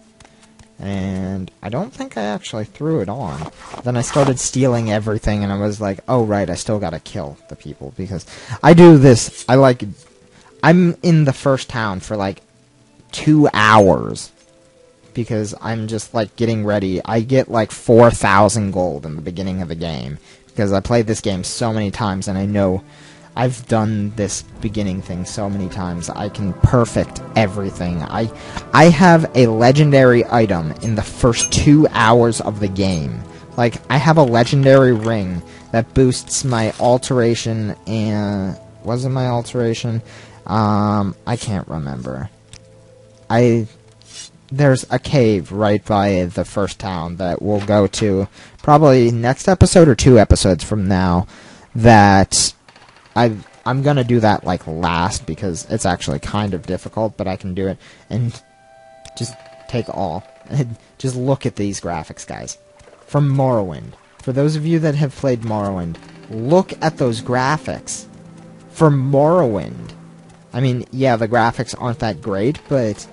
And I don't think I actually threw it on. Then I started stealing everything, and I was like, oh right, I still gotta kill the people, because I do this, I'm in the first town for like 2 hours because I'm just like getting ready. I get like 4,000 gold in the beginning of the game because I played this game so many times, and I know I've done this beginning thing so many times. I can perfect everything. I have a legendary item in the first 2 hours of the game. Like, I have a legendary ring that boosts my alteration and... Was it my alteration? I can't remember. There's a cave right by the first town that we'll go to probably next episode or 2 episodes from now, that I'm gonna do that like last because it's actually kind of difficult, but I can do it. And just take all. Just look at these graphics, guys. From Morrowind. For those of you that have played Morrowind, look at those graphics. For Morrowind. I mean, yeah, the graphics aren't that great, but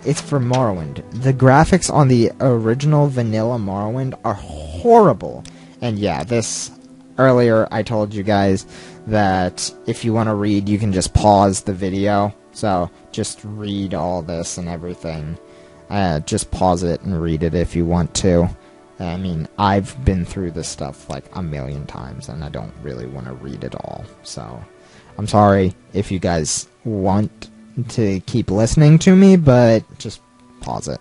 it's for Morrowind. The graphics on the original vanilla Morrowind are horrible. And yeah, earlier I told you guys that if you want to read, you can just pause the video. So, just read all this and everything. Just pause it and read it if you want to. I mean, I've been through this stuff like a million times, and I don't really want to read it all. So, I'm sorry if you guys want to keep listening to me, but just pause it.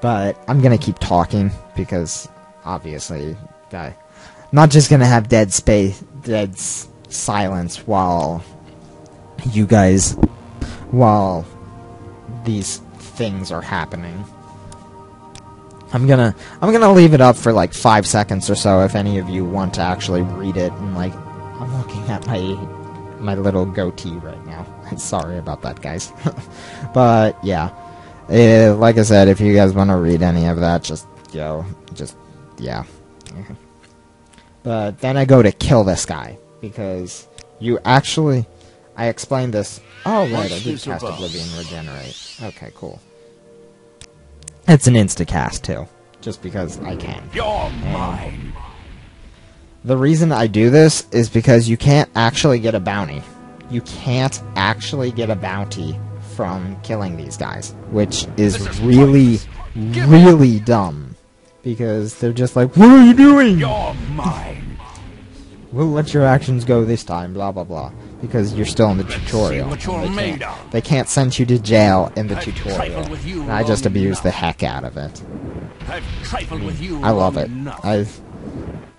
But I'm gonna keep talking, because obviously, I'm not just gonna have dead silence while these things are happening. I'm gonna leave it up for like 5 seconds or so if any of you want to actually read it. And like, I'm looking at my little goatee right now. Sorry about that, guys. But yeah, like I said, if you guys want to read any of that, yeah. But then I go to kill this guy, because I explained this. Oh right, I did cast Oblivion Regenerate. Okay, cool. It's an insta-cast, too. Just because I can. You're mine. The reason I do this is because you can't actually get a bounty. You can't actually get a bounty from killing these guys. Which is really, really dumb. Because they're just like, what are you doing? You're mine. We'll let your actions go this time, blah blah blah. Because you're still in the tutorial. They can't send you to jail in the tutorial. And I just abuse the heck out of it. I love it.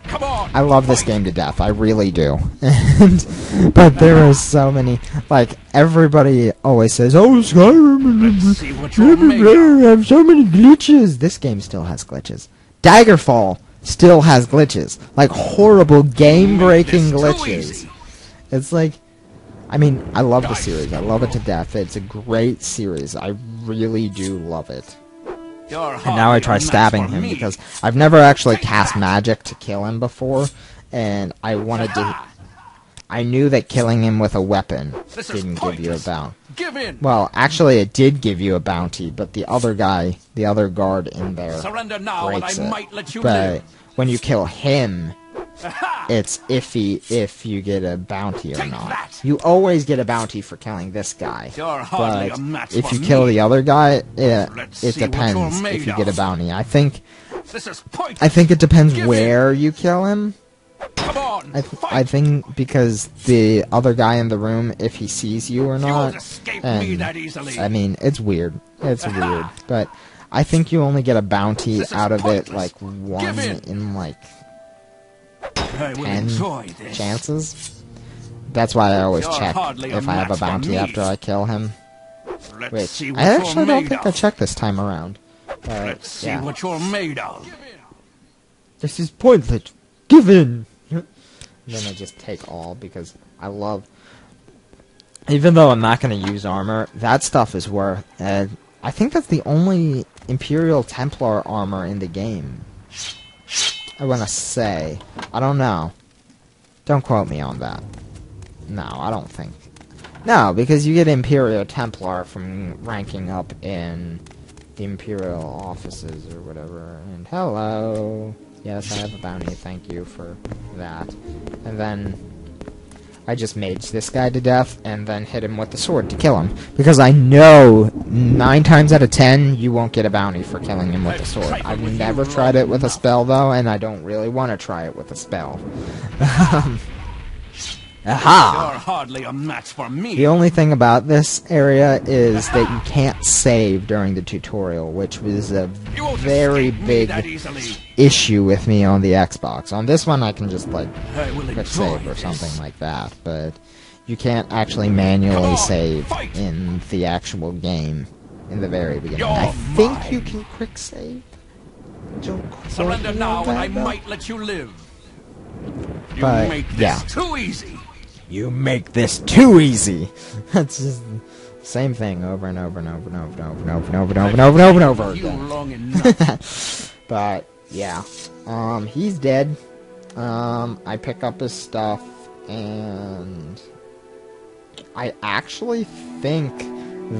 I love this game to death. I really do. But there are so many. Like, everybody always says, "Oh, Skyrim have so many glitches." This game still has glitches. Daggerfall still has glitches. Like, horrible game-breaking glitches. It's like, I mean, I love the series. I love it to death. It's a great series. I really do love it. And now I try stabbing him, because I've never actually cast magic to kill him before, and I wanted to... I knew that killing him with a weapon didn't give you a bounty. Well, actually it did give you a bounty, but the other guy, the other guard in there, breaks it. But when you kill him, it's iffy if you get a bounty or not. You always get a bounty for killing this guy, but if you kill the other guy, it depends if you get a bounty. I think it depends where you kill him. I think because the other guy in the room, if he sees you or not, and I mean, it's weird. It's weird, but I think you only get a bounty out of it like one in like 10 chances. That's why I always check if I have a bounty after I kill him. Which I actually don't think I checked this time around. But yeah. What you're made of. This is pointless. Give in. Then I just take all, because I love... Even though I'm not going to use armor, that stuff is worth... I think that's the only Imperial Templar armor in the game. I want to say. I don't know. Don't quote me on that. No, I don't think. No, because you get Imperial Templar from ranking up in the Imperial offices or whatever. And hello... Yes, I have a bounty, thank you for that. And then I just mage this guy to death and then hit him with the sword to kill him. Because I know 9 times out of 10 you won't get a bounty for killing him with a sword. I've never tried it with a spell though, and I don't really want to try it with a spell. Aha! You're hardly a match for me. The only thing about this area is that you can't save during the tutorial, which was a very big issue with me on the Xbox. On this one I can just like quick save or something like that, but you can't actually manually save in the actual game in the very beginning. I think you can quick save. Surrender now and I might let you live. But, you make this too easy. You make this too easy. That's just the same thing over and over and over and over and over and over and over and over and over and over and over again. Long enough. But yeah, he's dead. I pick up his stuff, and I actually think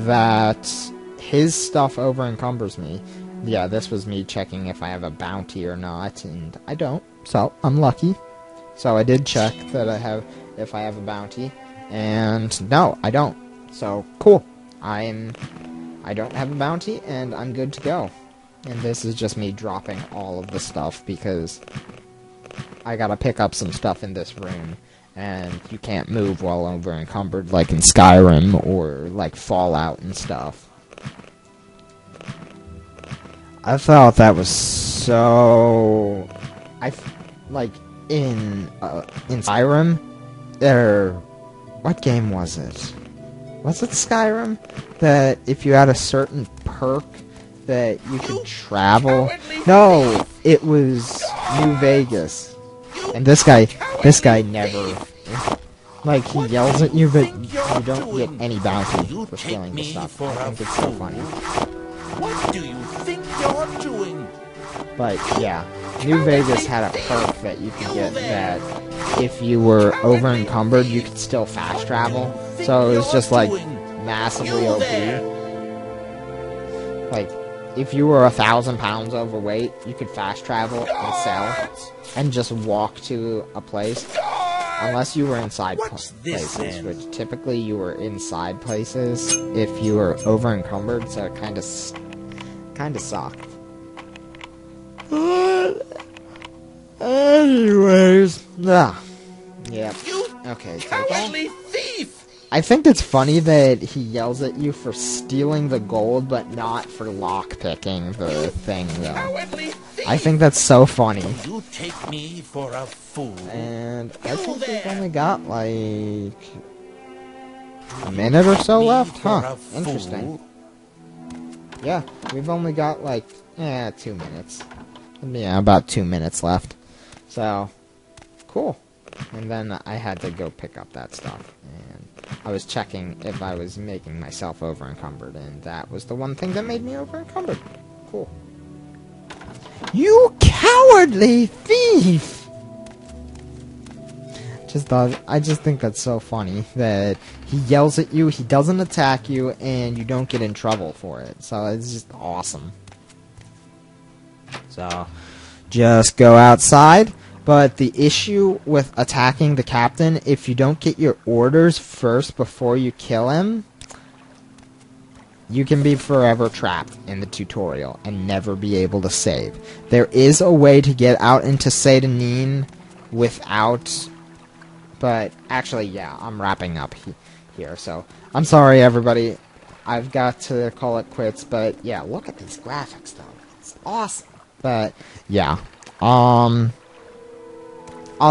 that his stuff over encumbers me. Yeah, this was me checking if I have a bounty or not, and I don't. So I'm lucky. So I did check that if I have a bounty, and no, I don't. So cool. I'm I don't have a bounty, and I'm good to go. And this is just me dropping all of the stuff, because I gotta pick up some stuff in this room, and you can't move while over encumbered like in Skyrim, or like Fallout and stuff. I thought that was so... like, in Skyrim, what game was it? Was it Skyrim? That if you had a certain perk that you could travel? No, it was New Vegas. And this guy never... like, he yells at you, but you don't get any bounty for stealing the stuff. I think it's so funny. What do you think you're doing? But, yeah. New Vegas had a perk that you could get that if you were over encumbered, you could still fast travel. So it was just like massively OP. Like, if you were 1,000 pounds overweight, you could fast travel and sell and just walk to a place. Unless you were inside places, which typically you were inside places if you were over encumbered, so it kind of sucked. Anyways, yeah. Okay, Cowardly thief! I think it's funny that he yells at you for stealing the gold, but not for lockpicking the thing, though. I think that's so funny. You take me for a fool. And I think we've only got, like, a minute or so left? Huh, interesting. Yeah, we've only got, like, 2 minutes. Yeah, about 2 minutes left. So, cool. And then I had to go pick up that stuff. And I was checking if I was making myself over encumbered, and that was the one thing that made me over encumbered. Cool. You cowardly thief! I just think that's so funny that he yells at you, he doesn't attack you, and you don't get in trouble for it. So it's just awesome. So, just go outside. But the issue with attacking the captain, if you don't get your orders first before you kill him, you can be forever trapped in the tutorial and never be able to save. There is a way to get out into Satanin without... But, actually, yeah, I'm wrapping up here, so... I'm sorry, everybody. I've got to call it quits, but, yeah, look at these graphics, though. It's awesome. But, yeah. I'll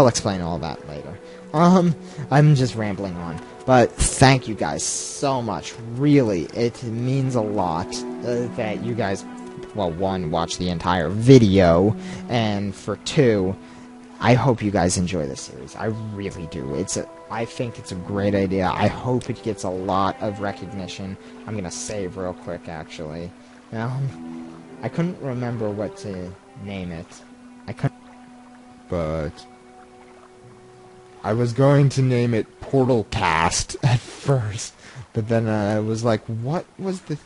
explain all that later. I'm just rambling on. But thank you guys so much. Really, it means a lot that you guys, well, 1, watch the entire video, and for 2, I hope you guys enjoy this series. I really do. I think it's a great idea. I hope it gets a lot of recognition. I'm gonna save real quick, actually. I couldn't remember what to name it. But I was going to name it Portal Cast at first, but then I was like, what was the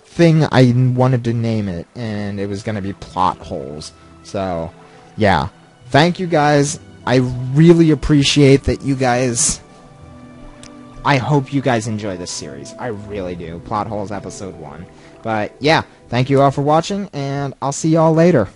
thing I wanted to name it? And it was going to be Plot Holes. So, yeah. Thank you guys. I really appreciate that you guys... I hope you guys enjoy this series. I really do. Plot Holes Episode 1. But, yeah. Thank you all for watching, and I'll see y'all later.